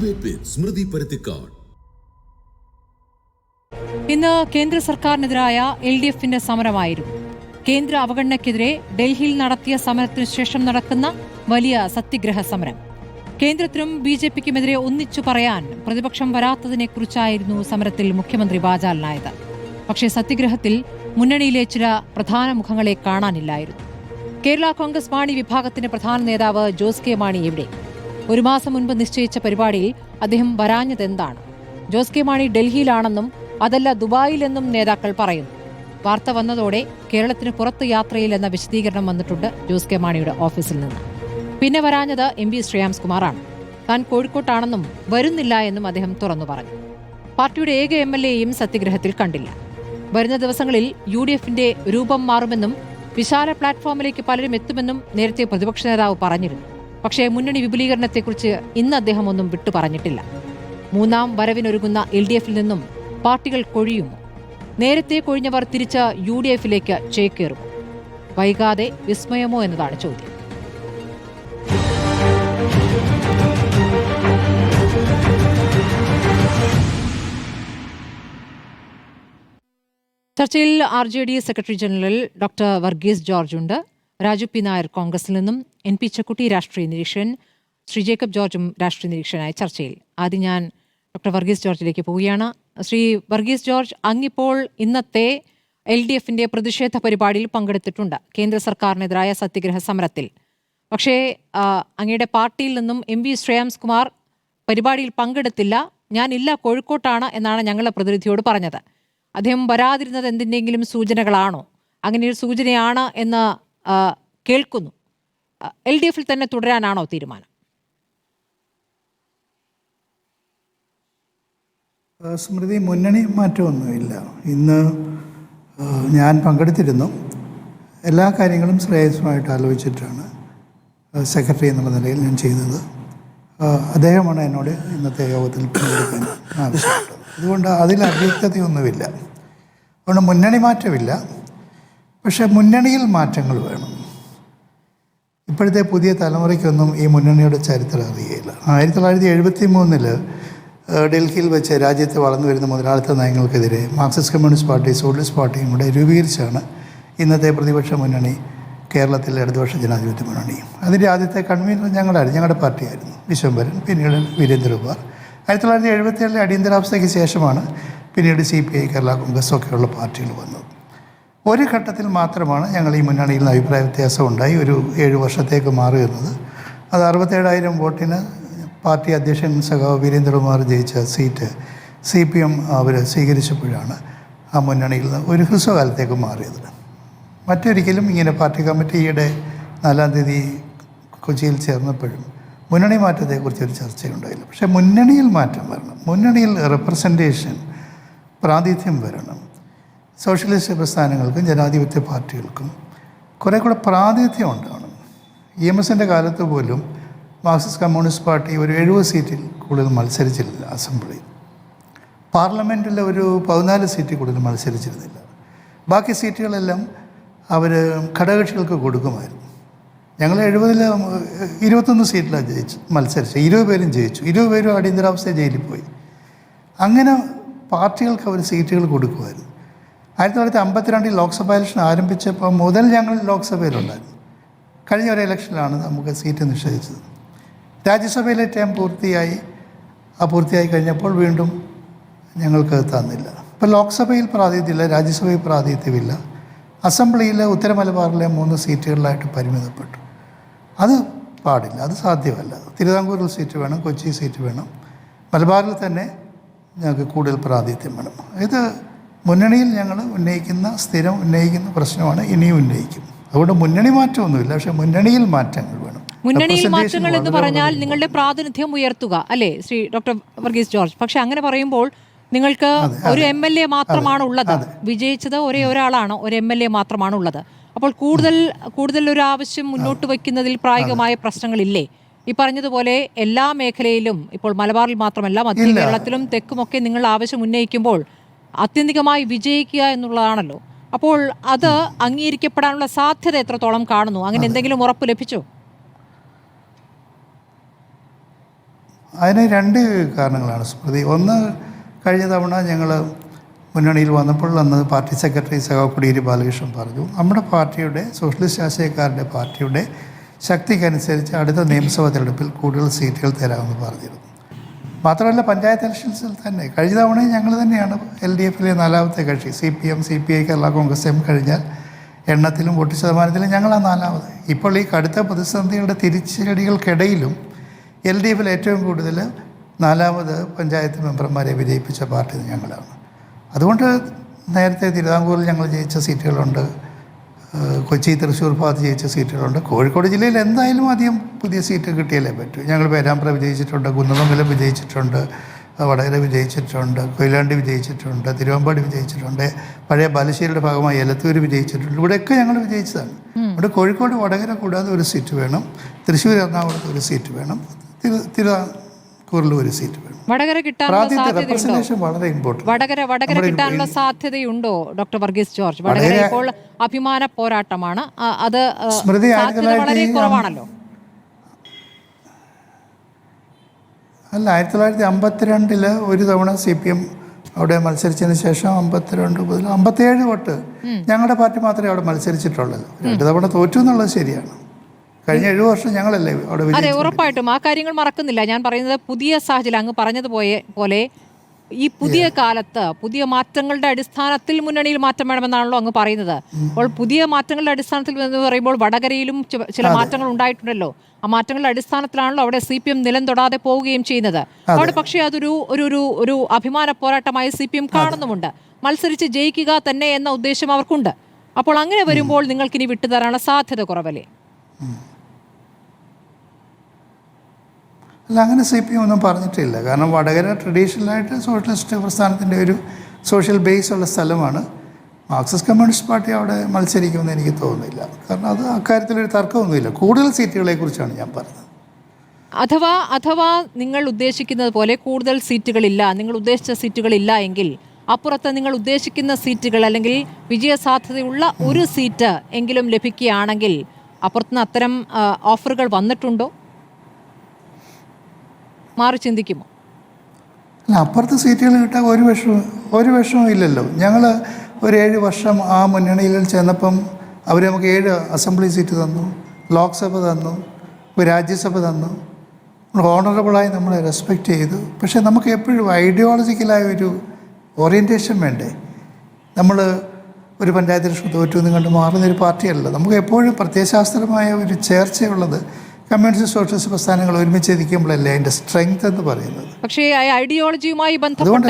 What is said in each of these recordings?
Debate വിത്ത് സ്മൃതി പരുത്തിക്കാട്. ഇന്ന് കേന്ദ്ര സർക്കാരിനെതിരായ LDFന്റെ സമരമായിരുന്നു. കേന്ദ്ര അവഗണനയ്ക്കെതിരെ ഡൽഹിയിൽ നടത്തിയ സമരത്തിനു ശേഷം നടക്കുന്ന വലിയ സത്യഗ്രഹ സമരം. കേന്ദ്രത്തിനും BJPക്കുമെതിരെ ഒന്നിച്ചു പറയാൻ പ്രതിപക്ഷം വരാത്തതിനെക്കുറിച്ചായിരുന്നു സമരത്തിൽ മുഖ്യമന്ത്രി വാചാലനായത്. പക്ഷേ സത്യഗ്രഹത്തിൽ മുന്നണിയിലെ ചില പ്രധാന മുഖങ്ങളെ കാണാനില്ലായിരുന്നു. കേരള കോൺഗ്രസ് മാണി വിഭാഗത്തിന്റെ പ്രധാന നേതാവ് ജോസ് കെ മാണി എവിടെ? ഒരു മാസം മുൻപ് നിശ്ചയിച്ച പരിപാടിയിൽ അദ്ദേഹം വരാഞ്ഞതെന്താണ്? ജോസ് കെ മാണി ഡൽഹിയിലാണെന്നും അതല്ല ദുബായിലെന്നും നേതാക്കൾ പറയുന്നു. വാർത്ത വന്നതോടെ കേരളത്തിന് പുറത്ത് യാത്രയിലെന്ന വിശദീകരണം വന്നിട്ടുണ്ട് ജോസ് കെ മാണിയുടെ ഓഫീസിൽ നിന്ന്. പിന്നെ വരാഞ്ഞത് MP ശ്രേയാംസ് കുമാറാണ്. താൻ കോഴിക്കോട്ടാണെന്നും വരുന്നില്ല എന്നും അദ്ദേഹം തുറന്നു പറഞ്ഞു. പാർട്ടിയുടെ ഏക MLAയും സത്യഗ്രഹത്തിൽ കണ്ടില്ല. വരുന്ന ദിവസങ്ങളിൽ UDFന്റെ രൂപം മാറുമെന്നും വിശാല പ്ലാറ്റ്ഫോമിലേക്ക് പലരും എത്തുമെന്നും നേരത്തെ പ്രതിപക്ഷ നേതാവ് പറഞ്ഞിരുന്നു. പക്ഷേ മുന്നണി വിപുലീകരണത്തെക്കുറിച്ച് ഇന്ന് അദ്ദേഹം ഒന്നും വിട്ടു പറഞ്ഞിട്ടില്ല. മൂന്നാം വരവിനൊരുങ്ങുന്ന LDFൽ നിന്നും പാർട്ടികൾ കൊഴിയുമോ? നേരത്തെ കൊഴിഞ്ഞവർ തിരിച്ച് UDFലേക്ക് ചേക്കേറുമോ? വൈകാതെ വിസ്മയമോ എന്നതാണ് ചോദ്യം. ചർച്ചയിൽ RJD secretary general doctor Varghese George ഉണ്ട്. രാജു പി നായർ കോൺഗ്രസിൽ നിന്നും, NP ചക്കുട്ടി രാഷ്ട്രീയ നിരീക്ഷകൻ, ശ്രീ ജേക്കബ് ജോർജും രാഷ്ട്രീയ നിരീക്ഷകനായ ചർച്ചയിൽ. ആദ്യം ഞാൻ ഡോക്ടർ വർഗീസ് ജോർജിലേക്ക് പോവുകയാണ്. ശ്രീ വർഗീസ് ജോർജ്, അങ്ങിപ്പോൾ ഇന്നത്തെ LDFന്റെ പ്രതിഷേധ പരിപാടിയിൽ പങ്കെടുത്തിട്ടുണ്ട്, കേന്ദ്ര സർക്കാരിനെതിരായ സത്യഗ്രഹ സമരത്തിൽ. പക്ഷേ അങ്ങയുടെ പാർട്ടിയിൽ നിന്നും MP ശ്രേയാംസ് കുമാർ പരിപാടിയിൽ പങ്കെടുത്തില്ല, ഞാനില്ല കോഴിക്കോട്ടാണ് എന്നാണ് ഞങ്ങളുടെ പ്രതിനിധിയോട് പറഞ്ഞത്. അദ്ദേഹം വരാതിരുന്നത് എന്തിൻ്റെങ്കിലും സൂചനകളാണോ? അങ്ങനെയൊരു സൂചനയാണ് എന്ന് കേൾക്കുന്നു. LDFൽ തന്നെ തുടരാനാണോ തീരുമാനം? സ്മൃതി, മുന്നണി മാറ്റമൊന്നുമില്ല. ഇന്ന് ഞാൻ പങ്കെടുത്തിരുന്നു. എല്ലാ കാര്യങ്ങളും ശ്രേയസുമായിട്ട് ആലോചിച്ചിട്ടാണ് സെക്രട്ടറി എന്നുള്ള നിലയിൽ ഞാൻ ചെയ്തത്. അദ്ദേഹമാണ് എന്നോട് ഇന്നത്തെ യോഗത്തിൽ പങ്കെടുക്കാൻ ആവശ്യപ്പെട്ടത്. അതുകൊണ്ട് അതിൽ അവ്യക്തതയൊന്നുമില്ല. അതുകൊണ്ട് മുന്നണി മാറ്റമില്ല. പക്ഷേ മുന്നണിയിൽ മാറ്റങ്ങൾ വേണം. ഇപ്പോഴത്തെ പുതിയ തലമുറയ്ക്കൊന്നും ഈ മുന്നണിയുടെ ചരിത്രം അറിയില്ല. 1973 ഡൽഹിയിൽ വെച്ച് രാജ്യത്ത് വളർന്നു വരുന്ന മുതലാളിത്ത നയങ്ങൾക്കെതിരെ മാർക്സിസ്റ്റ് കമ്മ്യൂണിസ്റ്റ് പാർട്ടി, സോഷ്യലിസ്റ്റ് പാർട്ടിയും കൂടെ രൂപീകരിച്ചാണ് ഇന്നത്തെ പ്രതിപക്ഷ മുന്നണി, കേരളത്തിലെ ഇടതുപക്ഷ ജനാധിപത്യ മുന്നണി. അതിൻ്റെ ആദ്യത്തെ കൺവീനർ ഞങ്ങളുടെ പാർട്ടിയായിരുന്നു വിശ്വംഭരൻ, പിന്നീട് വീരേന്ദ്രകുമാർ. 1977 അടിയന്തരാവസ്ഥയ്ക്ക് ശേഷമാണ് പിന്നീട് CPI, കേരള കോൺഗ്രസ് ഒക്കെയുള്ള പാർട്ടികൾ വന്നത്. ഒരു ഘട്ടത്തിൽ മാത്രമാണ് ഞങ്ങൾ ഈ മുന്നണിയിൽ നിന്ന് അഭിപ്രായ വ്യത്യാസം ഉണ്ടായി ഒരു 7 വർഷത്തേക്ക് മാറുന്നത്. അത് 67,000 വോട്ടിന് പാർട്ടി അധ്യക്ഷൻ സഖാവ് വീരേന്ദ്രകുമാർ ജയിച്ച സീറ്റ് CPM അവർ സ്വീകരിച്ചപ്പോഴാണ് ആ മുന്നണിയിൽ നിന്ന് ഒരു ഹ്രസ്വകാലത്തേക്ക് മാറിയത്. മറ്റൊരിക്കലും ഇങ്ങനെ പാർട്ടി കമ്മിറ്റിയുടെ 4-ാം തീയതി കൊച്ചിയിൽ ചേർന്നപ്പോഴും മുന്നണി മാറ്റത്തെക്കുറിച്ചൊരു ചർച്ചയുണ്ടായില്ല. പക്ഷേ മുന്നണിയിൽ മാറ്റം വരണം. മുന്നണിയിൽ റെപ്രസെൻറ്റേഷൻ, പ്രാതിനിധ്യം വരണം. സോഷ്യലിസ്റ്റ് പ്രസ്ഥാനങ്ങൾക്കും ജനാധിപത്യ പാർട്ടികൾക്കും കുറേ കൂടെ പ്രാതിനിധ്യം ഉണ്ടാവണം. EMSൻ്റെ കാലത്ത് പോലും മാർക്സിസ്റ്റ് കമ്മ്യൂണിസ്റ്റ് പാർട്ടി ഒരു 70 സീറ്റിൽ കൂടുതൽ മത്സരിച്ചിരുന്നില്ല. അസംബ്ലി പാർലമെൻറ്റിൽ ഒരു 14 സീറ്റിൽ കൂടുതൽ മത്സരിച്ചിരുന്നില്ല. ബാക്കി സീറ്റുകളെല്ലാം അവർ ഘടകകക്ഷികൾക്ക് കൊടുക്കുമായിരുന്നു. ഞങ്ങൾ 70-ൽ 21 സീറ്റിലാണ് മത്സരിച്ചത്. 20 പേരും ജയിച്ചു. 20 പേരും അടിയന്തരാവസ്ഥ ജയിലിൽ പോയി. അങ്ങനെ പാർട്ടികൾക്ക് അവർ സീറ്റുകൾ കൊടുക്കുമായിരുന്നു. 1952 ലോക്സഭാ ഇലക്ഷൻ ആരംഭിച്ചപ്പോൾ മുതൽ ഞങ്ങൾ ലോക്സഭയിലുണ്ടായിരുന്നു. കഴിഞ്ഞ ഒരു ഇലക്ഷനിലാണ് നമുക്ക് സീറ്റ് നിഷേധിച്ചത്. രാജ്യസഭയിലെ ടേം പൂർത്തിയായി കഴിഞ്ഞപ്പോൾ വീണ്ടും ഞങ്ങൾക്ക് തന്നില്ല. ഇപ്പോൾ ലോക്സഭയിൽ പ്രാതിനിധ്യമില്ല, രാജ്യസഭയിൽ പ്രാതിനിധ്യമില്ല. അസംബ്ലിയിൽ ഉത്തര മലബാറിലെ 3 സീറ്റുകളിലായിട്ട് പരിമിതപ്പെട്ടു. അത് പാടില്ല, അത് സാധ്യമല്ല. തിരുവിതാംകൂറിൽ സീറ്റ് വേണം, കൊച്ചി സീറ്റ് വേണം. മലബാറിൽ തന്നെ ഞങ്ങൾക്ക് കൂടുതൽ പ്രാതിനിധ്യം വേണം. ഇത് മുന്നണിയിൽ ഞങ്ങൾ സ്ഥിരം ഉന്നയിക്കുന്ന പ്രശ്നമാണ്, ഇനിയും ഉന്നയിക്കും. അതുകൊണ്ട് മുന്നണി മാറ്റമൊന്നുമില്ല, പക്ഷേ മുന്നണിയിൽ മാറ്റങ്ങൾ വേണം. മുന്നണിയിൽ മാറ്റങ്ങൾ എന്ന് പറഞ്ഞാൽ നിങ്ങളുടെ പ്രാതിനിധ്യം ഉയർത്തുക അല്ലേ ശ്രീ ഡോക്ടർ വർഗീസ് ജോർജ്? പക്ഷെ അങ്ങനെ പറയുമ്പോൾ നിങ്ങൾക്ക് ഒരു MLA മാത്രമാണ് ഉള്ളത്. വിജയിച്ചത് ഒരേ ഒരാളാണ്, ഒരു MLA മാത്രമാണ് ഉള്ളത്. അപ്പോൾ കൂടുതൽ ഒരു ആവശ്യം മുന്നോട്ട് വയ്ക്കുന്നതിൽ പ്രായോഗികമായ പ്രശ്നങ്ങളില്ലേ? ഈ പറഞ്ഞതുപോലെ എല്ലാ മേഖലയിലും, ഇപ്പോൾ മലബാറിൽ മാത്രമല്ല മധ്യ കേരളത്തിലും തെക്കുമൊക്കെ നിങ്ങൾ ആവശ്യം ഉന്നയിക്കുമ്പോൾ ആത്യന്തികമായി വിജയിക്കുക എന്നുള്ളതാണല്ലോ. അപ്പോൾ അത് അംഗീകരിക്കപ്പെടാനുള്ള സാധ്യത എത്രത്തോളം കാണുന്നു? അങ്ങനെ എന്തെങ്കിലും ഉറപ്പ് ലഭിച്ചോ? അതിന് രണ്ട് കാരണങ്ങളാണ് സ്മൃതി. ഒന്ന്, കഴിഞ്ഞ തവണ ഞങ്ങൾ മുന്നണിയിൽ വന്നപ്പോൾ അന്ന് പാർട്ടി സെക്രട്ടറി കോടിയേരി ബാലകൃഷ്ണൻ പറഞ്ഞു, നമ്മുടെ പാർട്ടിയുടെ സോഷ്യലിസ്റ്റ് രാഷ്ട്രീയക്കാരുടെ പാർട്ടിയുടെ ശക്തിക്കനുസരിച്ച് അടുത്ത നിയമസഭാ തെരഞ്ഞെടുപ്പിൽ കൂടുതൽ സീറ്റുകൾ തരാമെന്ന് പറഞ്ഞിരുന്നു. മാത്രമല്ല, പഞ്ചായത്ത് ഇലക്ഷൻസിൽ തന്നെ കഴിഞ്ഞ തവണയും ഞങ്ങൾ തന്നെയാണ് LDFിലെ 4ാമത്തെ കക്ഷി. CPM, CPI, Kerala Congress M കഴിഞ്ഞാൽ എണ്ണത്തിലും വോട്ട് ശതമാനത്തിലും ഞങ്ങളാണ് 4ാമത്. ഇപ്പോൾ ഈ കടുത്ത പ്രതിസന്ധികളുടെ തിരിച്ചടികൾക്കിടയിലും LDFിൽ ഏറ്റവും കൂടുതൽ 4ാമത് പഞ്ചായത്ത് മെമ്പർമാരെ വിജയിപ്പിച്ച പാർട്ടി ഞങ്ങളാണ്. അതുകൊണ്ട് നേരത്തെ തിരുവിതാംകൂറിൽ ഞങ്ങൾ ജയിച്ച സീറ്റുകളുണ്ട്, കൊച്ചി, തൃശ്ശൂർ ഭാഗത്ത് ജയിച്ച സീറ്റുകളുണ്ട്. കോഴിക്കോട് ജില്ലയിൽ എന്തായാലും അധികം പുതിയ സീറ്റ് കിട്ടിയാലേ പറ്റൂ. ഞങ്ങൾ പേരാമ്പ്ര വിജയിച്ചിട്ടുണ്ട്, കുന്നമംഗലം വിജയിച്ചിട്ടുണ്ട്, വടകര വിജയിച്ചിട്ടുണ്ട്, കൊയിലാണ്ടി വിജയിച്ചിട്ടുണ്ട്, തിരുവമ്പാടി വിജയിച്ചിട്ടുണ്ട്, പഴയ ബാലുശ്ശേരിയുടെ ഭാഗമായി എലത്തൂർ വിജയിച്ചിട്ടുണ്ട്. ഇവിടെയൊക്കെ ഞങ്ങൾ വിജയിച്ചതാണ്. ഇവിടെ കോഴിക്കോട്, വടകര കൂടാതെ ഒരു സീറ്റ് വേണം, തൃശ്ശൂർ, എറണാകുളത്ത് ഒരു സീറ്റ് വേണം, തിരുവിതാംകൂറിൽ ഒരു സീറ്റ് വേണം. വടകര കിട്ടാനുള്ള വളരെ ഇമ്പോർട്ടന്റ്. വടകര കിട്ടാനുള്ള സാധ്യതയുണ്ടോ ഡോക്ടർ വർഗീസ് ജോർജ്? വടകര ഇപ്പോൾ അഭിമാന പോരാട്ടമാണ്, അത് വളരെ കുറവാണല്ലോ. അല്ല, 1952 ഒരു തവണ CPM അവിടെ മത്സരിച്ചതിന് ശേഷം 52 മുതൽ 57 വോട്ട് ഞങ്ങളുടെ പാർട്ടി മാത്രമേ അവിടെ മത്സരിച്ചിട്ടുള്ളൂ. 2 തവണ തോറ്റു എന്നുള്ളത് ശരിയാണ്. കഴിഞ്ഞ 7 വർഷം ഞങ്ങളല്ലേ അവിടെ. അതെ, ഉറപ്പായിട്ടും ആ കാര്യങ്ങൾ മറക്കുന്നില്ല. ഞാൻ പറയുന്നത് പുതിയ സാഹചര്യം, അങ്ങ് പറഞ്ഞതുപോലെ ഈ പുതിയ കാലത്ത് പുതിയ മാറ്റങ്ങളുടെ അടിസ്ഥാനത്തിൽ മുന്നണിയിൽ മാറ്റം വേണമെന്നാണല്ലോ അങ്ങ് പറയുന്നത്. അപ്പോൾ പുതിയ മാറ്റങ്ങളുടെ അടിസ്ഥാനത്തിൽ എന്ന് പറയുമ്പോൾ വടകരയിലും ചില മാറ്റങ്ങൾ ഉണ്ടായിട്ടുണ്ടല്ലോ. ആ മാറ്റങ്ങളുടെ അടിസ്ഥാനത്തിലാണല്ലോ അവിടെ CPM നിലം തൊടാതെ പോവുകയും ചെയ്യുന്നത്. അവിടെ പക്ഷേ അതൊരു അഭിമാന പോരാട്ടമായി CPM കാണുന്നുമുണ്ട്. മത്സരിച്ച് ജയിക്കുക തന്നെ എന്ന ഉദ്ദേശം അവർക്കുണ്ട്. അപ്പോൾ അങ്ങനെ വരുമ്പോൾ നിങ്ങൾക്കിനി വിട്ടുതരാനുള്ള സാധ്യത കുറവല്ലേ? അല്ല, അങ്ങനെ CPM ഒന്നും പറഞ്ഞിട്ടില്ല. കാരണം വടകര ട്രഡീഷണലായിട്ട് സോഷ്യലിസ്റ്റ് പ്രസ്ഥാനത്തിൻ്റെ ഒരു സോഷ്യൽ ബേസ് ഉള്ള സ്ഥലമാണ്. മാർക്സിസ്റ്റ് കമ്മ്യൂണിസ്റ്റ് പാർട്ടി അവിടെ മത്സരിക്കുമെന്ന് എനിക്ക് തോന്നുന്നില്ല. കാരണം അത് അക്കാര്യത്തിലൊരു തർക്കമൊന്നുമില്ല. കൂടുതൽ സീറ്റുകളെ കുറിച്ചാണ് ഞാൻ പറഞ്ഞത്. അഥവാ നിങ്ങൾ ഉദ്ദേശിക്കുന്നത് പോലെ കൂടുതൽ സീറ്റുകളില്ല, നിങ്ങൾ ഉദ്ദേശിച്ച സീറ്റുകളില്ല എങ്കിൽ അപ്പുറത്ത് നിങ്ങൾ ഉദ്ദേശിക്കുന്ന സീറ്റുകൾ അല്ലെങ്കിൽ വിജയ സാധ്യതയുള്ള ഒരു സീറ്റ് എങ്കിലും ലഭിക്കുകയാണെങ്കിൽ അപ്പുറത്തുനിന്ന് അത്തരം ഓഫറുകൾ വന്നിട്ടുണ്ടോ? മാറി ചിന്തിക്കുമോ? അല്ല, അപ്പുറത്ത് സീറ്റുകൾ കിട്ടാൻ ഒരു വിഷമവും ഇല്ലല്ലോ. ഞങ്ങൾ ഒരു 7 വർഷം ആ മുന്നണിയിൽ ചെന്നപ്പം അവർ നമുക്ക് 7 അസംബ്ലി സീറ്റ് തന്നു, ലോക്സഭ തന്നു, രാജ്യസഭ തന്നു. ഓണറബിളായി നമ്മളെ റെസ്പെക്റ്റ് ചെയ്തു. പക്ഷേ നമുക്ക് എപ്പോഴും ഐഡിയോളജിക്കലായ ഒരു ഓറിയൻറ്റേഷൻ വേണ്ടേ? നമ്മൾ ഒരു പഞ്ചായത്ത് ഇലക്ഷൻ തോറ്റു എന്ന് കണ്ട് മാറുന്നൊരു പാർട്ടിയല്ല. നമുക്ക് എപ്പോഴും പ്രത്യയശാസ്ത്രമായ ഒരു ചേർച്ചയുള്ളത് കമ്മ്യൂണിസ്റ്റ് സോഷ്യലിസ്റ്റ് പ്രസ്ഥാനങ്ങൾ ഒരുമിച്ച് ഇരിക്കുമ്പോഴല്ലേ അതിൻ്റെ സ്ട്രെങ്ത് എന്ന് പറയുന്നത്. പക്ഷേ ഐഡിയോളജിയുമായി ബന്ധപ്പെട്ട്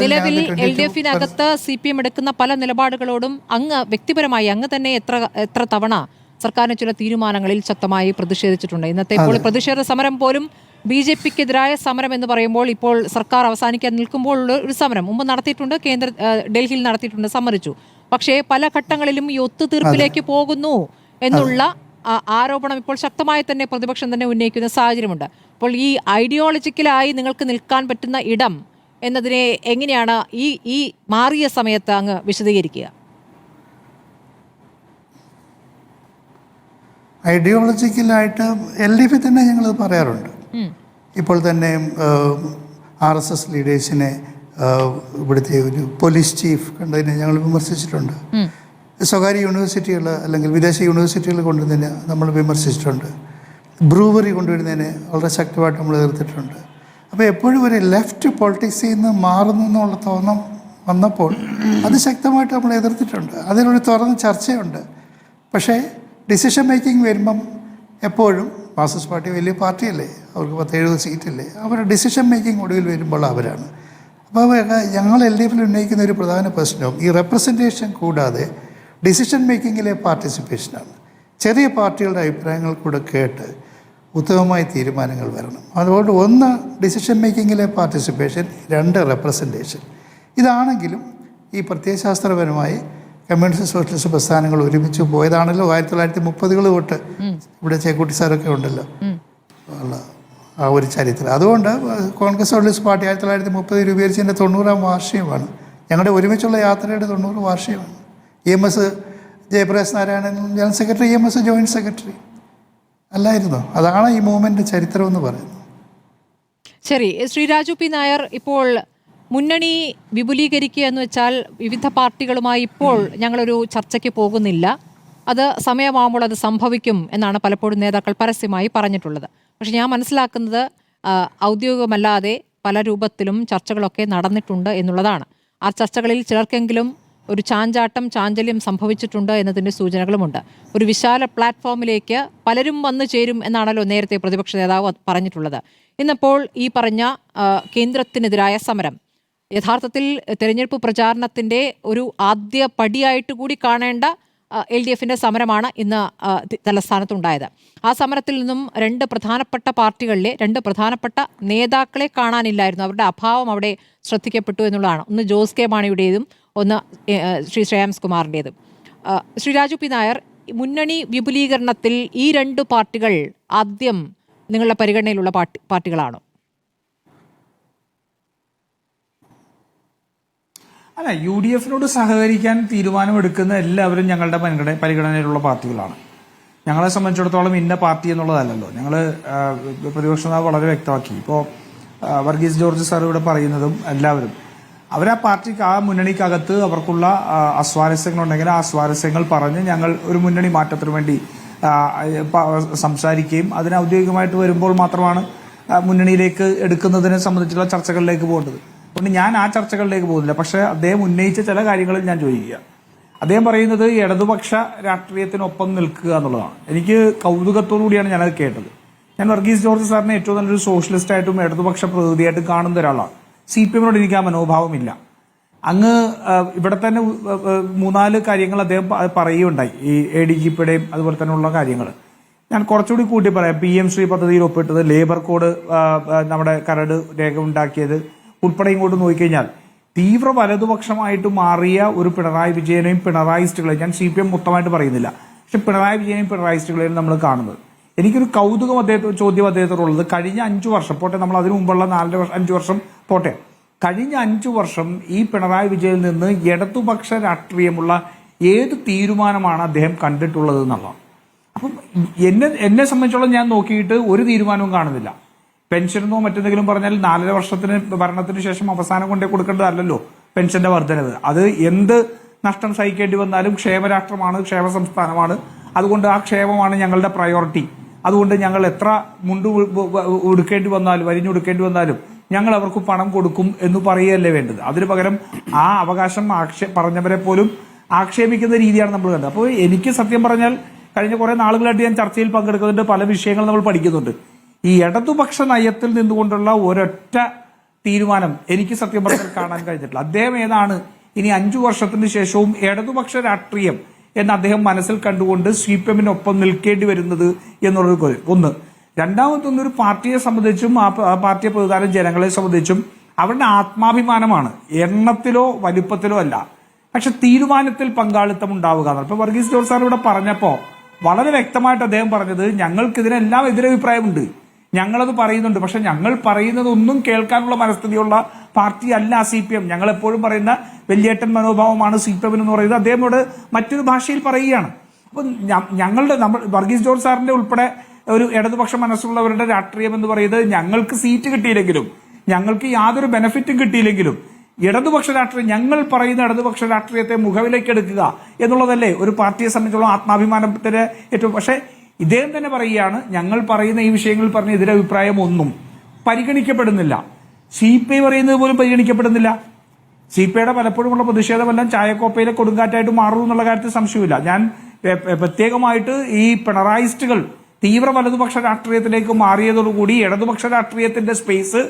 നിലവിൽ LDFിനകത്ത് CPM എടുക്കുന്ന പല നിലപാടുകളോടും അങ്ങ് വ്യക്തിപരമായി അങ്ങ് തന്നെ എത്ര തവണ സർക്കാരിന് ചില തീരുമാനങ്ങളിൽ ശക്തമായി പ്രതിഷേധിച്ചിട്ടുണ്ട്. ഇന്നത്തെ ഇപ്പോൾ പ്രതിഷേധ സമരം പോലും BJPക്കെതിരായ സമരം എന്ന് പറയുമ്പോൾ ഇപ്പോൾ സർക്കാർ അവസാനിക്കാൻ നിൽക്കുമ്പോൾ ഒരു സമരം മുമ്പ് നടത്തിയിട്ടുണ്ട്, ഡൽഹിയിൽ നടത്തിയിട്ടുണ്ട്, സമ്മതിച്ചു. പക്ഷേ പല ഘട്ടങ്ങളിലും ഈ ഒത്തുതീർപ്പിലേക്ക് പോകുന്നു എന്നുള്ള ആരോപണം ഇപ്പോൾ ശക്തമായി തന്നെ പ്രതിപക്ഷം തന്നെ ഉന്നയിക്കുന്ന സാഹചര്യമുണ്ട്. അപ്പോൾ ഈ ഐഡിയോളജിക്കലായി നിങ്ങൾക്ക് നിൽക്കാൻ പറ്റുന്ന ഇടം എന്നതിനെ എങ്ങനെയാണ് ഈ മാറിയ സമയത്ത് അങ്ങ് വിശദീകരിക്കുക? ഐഡിയോളജിക്കലായിട്ട് LDF തന്നെ ഞങ്ങളത് പറയാറുണ്ട്. ഇപ്പോൾ തന്നെ RSS ലീഡേഴ്സിനെ ഇവിടുത്തെ ഒരു പോലീസ് ചീഫ് കണ്ടതിനെ ഞങ്ങൾ വിമർശിച്ചിട്ടുണ്ട്. സ്വകാര്യ യൂണിവേഴ്സിറ്റികൾ അല്ലെങ്കിൽ വിദേശ യൂണിവേഴ്സിറ്റികൾ കൊണ്ടുവരുന്നതിന് നമ്മൾ വിമർശിച്ചിട്ടുണ്ട്. ബ്രൂവറി കൊണ്ടുവരുന്നതിനെ വളരെ ശക്തമായിട്ട് നമ്മൾ എതിർത്തിട്ടുണ്ട്. അപ്പോൾ എപ്പോഴും ഒരു ലെഫ്റ്റ് പൊളിറ്റിക്സിൽ നിന്ന് മാറുന്നു എന്നുള്ള തോന്നൽ വന്നപ്പോൾ അത് ശക്തമായിട്ട് നമ്മൾ എതിർത്തിട്ടുണ്ട്. അതിനൊരു തുറന്ന ചർച്ചയുണ്ട്. പക്ഷേ ഡിസിഷൻ മേക്കിംഗ് വരുമ്പം എപ്പോഴും മാർക്സിസ്റ്റ് പാർട്ടി വലിയ പാർട്ടിയല്ലേ, അവർക്ക് 10-70 സീറ്റില്ലേ, അവരുടെ ഡിസിഷൻ മേക്കിംഗ് ഒടുവിൽ വരുമ്പോൾ അവരാണ്. അപ്പോൾ ഞങ്ങൾ LDFിൽ ഉന്നയിക്കുന്ന ഒരു പ്രധാന പ്രശ്നവും ഈ റെപ്രസെൻറ്റേഷൻ കൂടാതെ ഡിസിഷൻ മേക്കിങ്ങിലെ പാർട്ടിസിപ്പേഷനാണ്. ചെറിയ പാർട്ടികളുടെ അഭിപ്രായങ്ങൾ കൂടെ കേട്ട് ഉത്തമമായ തീരുമാനങ്ങൾ വരണം. അതുകൊണ്ട് 1 ഡിസിഷൻ മേക്കിങ്ങിലെ പാർട്ടിസിപ്പേഷൻ, 2 റെപ്രസെൻറ്റേഷൻ. ഇതാണെങ്കിലും ഈ പ്രത്യയശാസ്ത്രപരമായി കമ്മ്യൂണിസ്റ്റ് സോഷ്യലിസ്റ്റ് പ്രസ്ഥാനങ്ങൾ ഒരുമിച്ച് പോയതാണല്ലോ 1930 തൊട്ട്. ഇവിടെ ചേക്കുട്ടി സാറൊക്കെ ഉണ്ടല്ലോ ഉള്ള ആ ഒരു ചരിത്രം. അതുകൊണ്ട് കോൺഗ്രസ് സോഷ്യലിസ്റ്റ് പാർട്ടി 1930 രൂപീകരിച്ചതിൻ്റെ 90ാം വാർഷികമാണ്. ഞങ്ങളുടെ ഒരുമിച്ചുള്ള യാത്രയുടെ 90 വാർഷികമാണ്. EMS Jayaprakash Narayanan general secretary, EMS joint secretary അല്ലായിരുന്നോ? അതാണ് ഈ മൂവ്മെൻറ്റ് ചരിത്രം എന്ന് പറയുന്നത്. ശരി, ശ്രീ രാജു പി നായർ, ഇപ്പോൾ മുന്നണി വിപുലീകരിക്കുക എന്ന് വെച്ചാൽ വിവിധ പാർട്ടികളുമായി ഇപ്പോൾ ഞങ്ങളൊരു ചർച്ചയ്ക്ക് പോകുന്നില്ല, അത് സമയമാകുമ്പോൾ അത് സംഭവിക്കും എന്നാണ് പലപ്പോഴും നേതാക്കൾ പരസ്യമായി പറഞ്ഞിട്ടുള്ളത്. പക്ഷെ ഞാൻ മനസ്സിലാക്കുന്നത് ഔദ്യോഗികമല്ലാതെ പല രൂപത്തിലും ചർച്ചകളൊക്കെ നടന്നിട്ടുണ്ട് എന്നുള്ളതാണ്. ആ ചർച്ചകളിൽ ചിലർക്കെങ്കിലും ഒരു ചാഞ്ചല്യം സംഭവിച്ചിട്ടുണ്ട് എന്നതിൻ്റെ സൂചനകളുമുണ്ട്. ഒരു വിശാല പ്ലാറ്റ്ഫോമിലേക്ക് പലരും വന്നു ചേരും എന്നാണല്ലോ നേരത്തെ പ്രതിപക്ഷ നേതാവ് പറഞ്ഞിട്ടുള്ളത്. ഇന്നിപ്പോൾ ഈ പറഞ്ഞ കേന്ദ്രത്തിനെതിരായ സമരം യഥാർത്ഥത്തിൽ തെരഞ്ഞെടുപ്പ് പ്രചാരണത്തിൻ്റെ ഒരു ആദ്യ പടിയായിട്ട് കൂടി കാണേണ്ട LDFന്റെ സമരമാണ് ഇന്ന് തലസ്ഥാനത്തുണ്ടായത്. ആ സമരത്തിൽ നിന്നും രണ്ട് പ്രധാനപ്പെട്ട നേതാക്കളെ കാണാനില്ലായിരുന്നു. അവരുടെ അഭാവം അവിടെ ശ്രദ്ധിക്കപ്പെട്ടു എന്നുള്ളതാണ്. ഒന്ന് ജോസ് കെ മാണിയുടേതും ഒന്ന് ശ്രീ ശ്രേയാംസ് കുമാറിൻ്റേതും. ശ്രീ രാജു പി നായർ, മുന്നണി വിപുലീകരണത്തിൽ ഈ രണ്ട് പാർട്ടികൾ ആദ്യം നിങ്ങളുടെ പരിഗണനയിലുള്ള പാർട്ടികളാണോ? അല്ല, UDFനോട് സഹകരിക്കാൻ തീരുമാനമെടുക്കുന്ന എല്ലാവരും ഞങ്ങളുടെ പരിഗണനയിലുള്ള പാർട്ടികളാണ്. ഞങ്ങളെ സംബന്ധിച്ചിടത്തോളം ഇന്ന പാർട്ടി എന്നുള്ളതല്ലല്ലോ. ഞങ്ങൾ പ്രതിപക്ഷ നേതാവ് വളരെ വ്യക്തമാക്കി. ഇപ്പോൾ വർഗീസ് ജോർജ് സാർ ഇവിടെ പറയുന്നതും എല്ലാവരും അവരാ പാർട്ടിക്ക് ആ മുന്നണിക്കകത്ത് അവർക്കുള്ള അസ്വാരസ്യങ്ങളുണ്ടെങ്കിൽ ആ അസ്വാരസ്യങ്ങൾ പറഞ്ഞ് ഞങ്ങൾ ഒരു മുന്നണി മാറ്റത്തിന് വേണ്ടി സംസാരിക്കുകയും അതിന് ഔദ്യോഗികമായിട്ട് വരുമ്പോൾ മാത്രമാണ് മുന്നണിയിലേക്ക് എടുക്കുന്നതിനെ സംബന്ധിച്ചുള്ള ചർച്ചകളിലേക്ക് പോകേണ്ടത്. അതുകൊണ്ട് ഞാൻ ആ ചർച്ചകളിലേക്ക് പോകുന്നില്ല. പക്ഷേ അദ്ദേഹം ഉന്നയിച്ച ചില കാര്യങ്ങളിൽ ഞാൻ ചോദിക്കുക. അദ്ദേഹം പറയുന്നത് ഇടതുപക്ഷ രാഷ്ട്രീയത്തിനൊപ്പം നിൽക്കുക എന്നുള്ളതാണ്. എനിക്ക് കൗതുകത്തോടു കൂടിയാണ് ഞാനത് കേട്ടത്. ഞാൻ വർഗീസ് ജോർജ് സാറിനെ ഏറ്റവും നല്ലൊരു സോഷ്യലിസ്റ്റായിട്ടും ഇടതുപക്ഷ പ്രതിനിധിയായിട്ടും കാണുന്ന ഒരാളാണ്. CPM-നോട് എനിക്ക് ആ മനോഭാവമില്ല. അങ്ങ് ഇവിടെ തന്നെ 3-4 കാര്യങ്ങൾ അദ്ദേഹം പറയുകയുണ്ടായി, ഈ ADGPയുടെയും അതുപോലെ തന്നെയുള്ള കാര്യങ്ങൾ. ഞാൻ കുറച്ചുകൂടി കൂട്ടി പറയാം. PM ശ്രീ പദ്ധതിയിൽ ഒപ്പിട്ടത്, ലേബർ കോഡ് നമ്മുടെ കരട് രേഖ ഉണ്ടാക്കിയത് ഉൾപ്പെടെ ഇങ്ങോട്ട് നോക്കിക്കഴിഞ്ഞാൽ തീവ്ര വലതുപക്ഷമായിട്ട് മാറിയ ഒരു പിണറായി വിജയനെയും പിണറായിസ്റ്റുകളെയും, ഞാൻ CPM മൊത്തമായിട്ട് പറയുന്നില്ല, പക്ഷെ പിണറായി വിജയനെയും പിണറായിസ്റ്റുകളെയും നമ്മൾ കാണുന്നത്. എനിക്കൊരു കൗതുകം ചോദ്യം അദ്ദേഹത്തോടുള്ളത്, കഴിഞ്ഞ 5 വർഷം പോട്ടെ, നമ്മൾ അതിനു മുമ്പുള്ള 4-5 വർഷം പോട്ടെ, കഴിഞ്ഞ 5 വർഷം ഈ പിണറായി വിജയനിൽ നിന്ന് ഇടതുപക്ഷ രാഷ്ട്രീയമുള്ള ഏത് തീരുമാനമാണ് അദ്ദേഹം കണ്ടിട്ടുള്ളത് എന്നുള്ളതാണ്. അപ്പം എന്നെ സംബന്ധിച്ചോളം ഞാൻ നോക്കിയിട്ട് ഒരു തീരുമാനവും കാണുന്നില്ല. പെൻഷനെന്നോ മറ്റെന്തെങ്കിലും പറഞ്ഞാൽ 4.5 വർഷത്തിന് ഭരണത്തിന് ശേഷം അവസാനം കൊണ്ടേ കൊടുക്കേണ്ടതല്ലല്ലോ പെൻഷന്റെ വർധനവ്. അത് എന്ത് നഷ്ടം സഹിക്കേണ്ടി വന്നാലും ക്ഷേമരാഷ്ട്രമാണ്, ക്ഷേമ സംസ്ഥാനമാണ്. അതുകൊണ്ട് ആ ക്ഷേമമാണ് ഞങ്ങളുടെ പ്രയോറിറ്റി. അതുകൊണ്ട് ഞങ്ങൾ എത്ര മുണ്ട് ഉടുക്കേണ്ടി വന്നാലും വരിഞ്ഞുടുക്കേണ്ടി വന്നാലും ഞങ്ങൾ അവർക്ക് പണം കൊടുക്കും എന്ന് പറയുകയല്ലേ വേണ്ടത്. അതിന് പകരം ആ അവകാശം പറഞ്ഞവരെ പോലും ആക്ഷേപിക്കുന്ന രീതിയാണ് നമ്മൾ കണ്ടത്. അപ്പോൾ എനിക്ക് സത്യം പറഞ്ഞാൽ കഴിഞ്ഞ കുറെ നാളുകളായിട്ട് ഞാൻ ചർച്ചയിൽ പങ്കെടുക്കുന്നുണ്ട്, പല വിഷയങ്ങൾ നമ്മൾ പഠിക്കുന്നുണ്ട്. ഈ ഇടതുപക്ഷ നയത്തിൽ നിന്നുകൊണ്ടുള്ള ഒരൊറ്റ തീരുമാനം എനിക്ക് സത്യം പറഞ്ഞാൽ കാണാൻ കഴിഞ്ഞിട്ടില്ല. അദ്ദേഹം ഏതാണ് ഇനി 5 വർഷത്തിന് ശേഷവും ഇടതുപക്ഷ രാഷ്ട്രീയം എന്ന് അദ്ദേഹം മനസ്സിൽ കണ്ടുകൊണ്ട് CPM-നൊപ്പം നിൽക്കേണ്ടി വരുന്നത് എന്നുള്ളൊരു കാര്യം ഒന്ന്. രണ്ടാമതൊന്നും, ഒരു പാർട്ടിയെ സംബന്ധിച്ചും ആ പാർട്ടിയെ പ്രതിദാനം ജനങ്ങളെ സംബന്ധിച്ചും അവരുടെ ആത്മാഭിമാനമാണ്, എണ്ണത്തിലോ വലിപ്പത്തിലോ അല്ല, പക്ഷെ തീരുമാനത്തിൽ പങ്കാളിത്തം ഉണ്ടാവുക. ഇപ്പൊ വർഗീസ് ജോർജ് സാർ ഇവിടെ പറഞ്ഞപ്പോ വളരെ വ്യക്തമായിട്ട് അദ്ദേഹം പറഞ്ഞത്, ഞങ്ങൾക്കിതിനെല്ലാം എതിരഭിപ്രായമുണ്ട്, ഞങ്ങളത് പറയുന്നുണ്ട്, പക്ഷെ ഞങ്ങൾ പറയുന്നതൊന്നും കേൾക്കാനുള്ള മനസ്ഥിതിയുള്ള പാർട്ടി അല്ല CPM. ഞങ്ങൾ എപ്പോഴും പറയുന്ന വലിയേട്ടൻ മനോഭാവമാണ് CPM എന്ന് പറയുന്നത് അദ്ദേഹത്തോട് മറ്റൊരു ഭാഷയിൽ പറയുകയാണ്. അപ്പൊ നമ്മൾ വർഗീസ് ജോർജ് സാറിന്റെ ഉൾപ്പെടെ ഒരു ഇടതുപക്ഷ മനസ്സുള്ളവരുടെ രാഷ്ട്രീയം എന്ന് പറയുന്നത്, ഞങ്ങൾക്ക് സീറ്റ് കിട്ടിയില്ലെങ്കിലും ഞങ്ങൾക്ക് യാതൊരു ബെനിഫിറ്റും കിട്ടിയില്ലെങ്കിലും ഇടതുപക്ഷ രാഷ്ട്രീയം, ഞങ്ങൾ പറയുന്ന ഇടതുപക്ഷ രാഷ്ട്രീയത്തെ മുഖവിലേക്ക് എടുക്കുക എന്നുള്ളതല്ലേ ഒരു പാർട്ടിയെ സംബന്ധിച്ചുള്ള ആത്മാഭിമാനത്തിന്റെ ഏറ്റവും. പക്ഷേ ഇദ്ദേഹം തന്നെ പറയുകയാണ്, ഞങ്ങൾ പറയുന്ന ഈ വിഷയങ്ങളിൽ പറഞ്ഞ എതിരഭിപ്രായം ഒന്നും പരിഗണിക്കപ്പെടുന്നില്ല. CPI പറയുന്നത് പോലും പരിഗണിക്കപ്പെടുന്നില്ല. CPIയുടെ പലപ്പോഴുമുള്ള പ്രതിഷേധമെല്ലാം ചായക്കോപ്പയിലെ കൊടുങ്കാറ്റായിട്ട് മാറും എന്നുള്ള കാര്യത്തിൽ സംശയമില്ല. ഞാൻ പ്രത്യേകമായിട്ട് ഈ പിണറായിസ്റ്റുകൾ തീവ്ര വലതുപക്ഷ രാഷ്ട്രീയത്തിലേക്ക് മാറിയതോടുകൂടി ഇടതുപക്ഷ രാഷ്ട്രീയത്തിന്റെ സ്പേസ്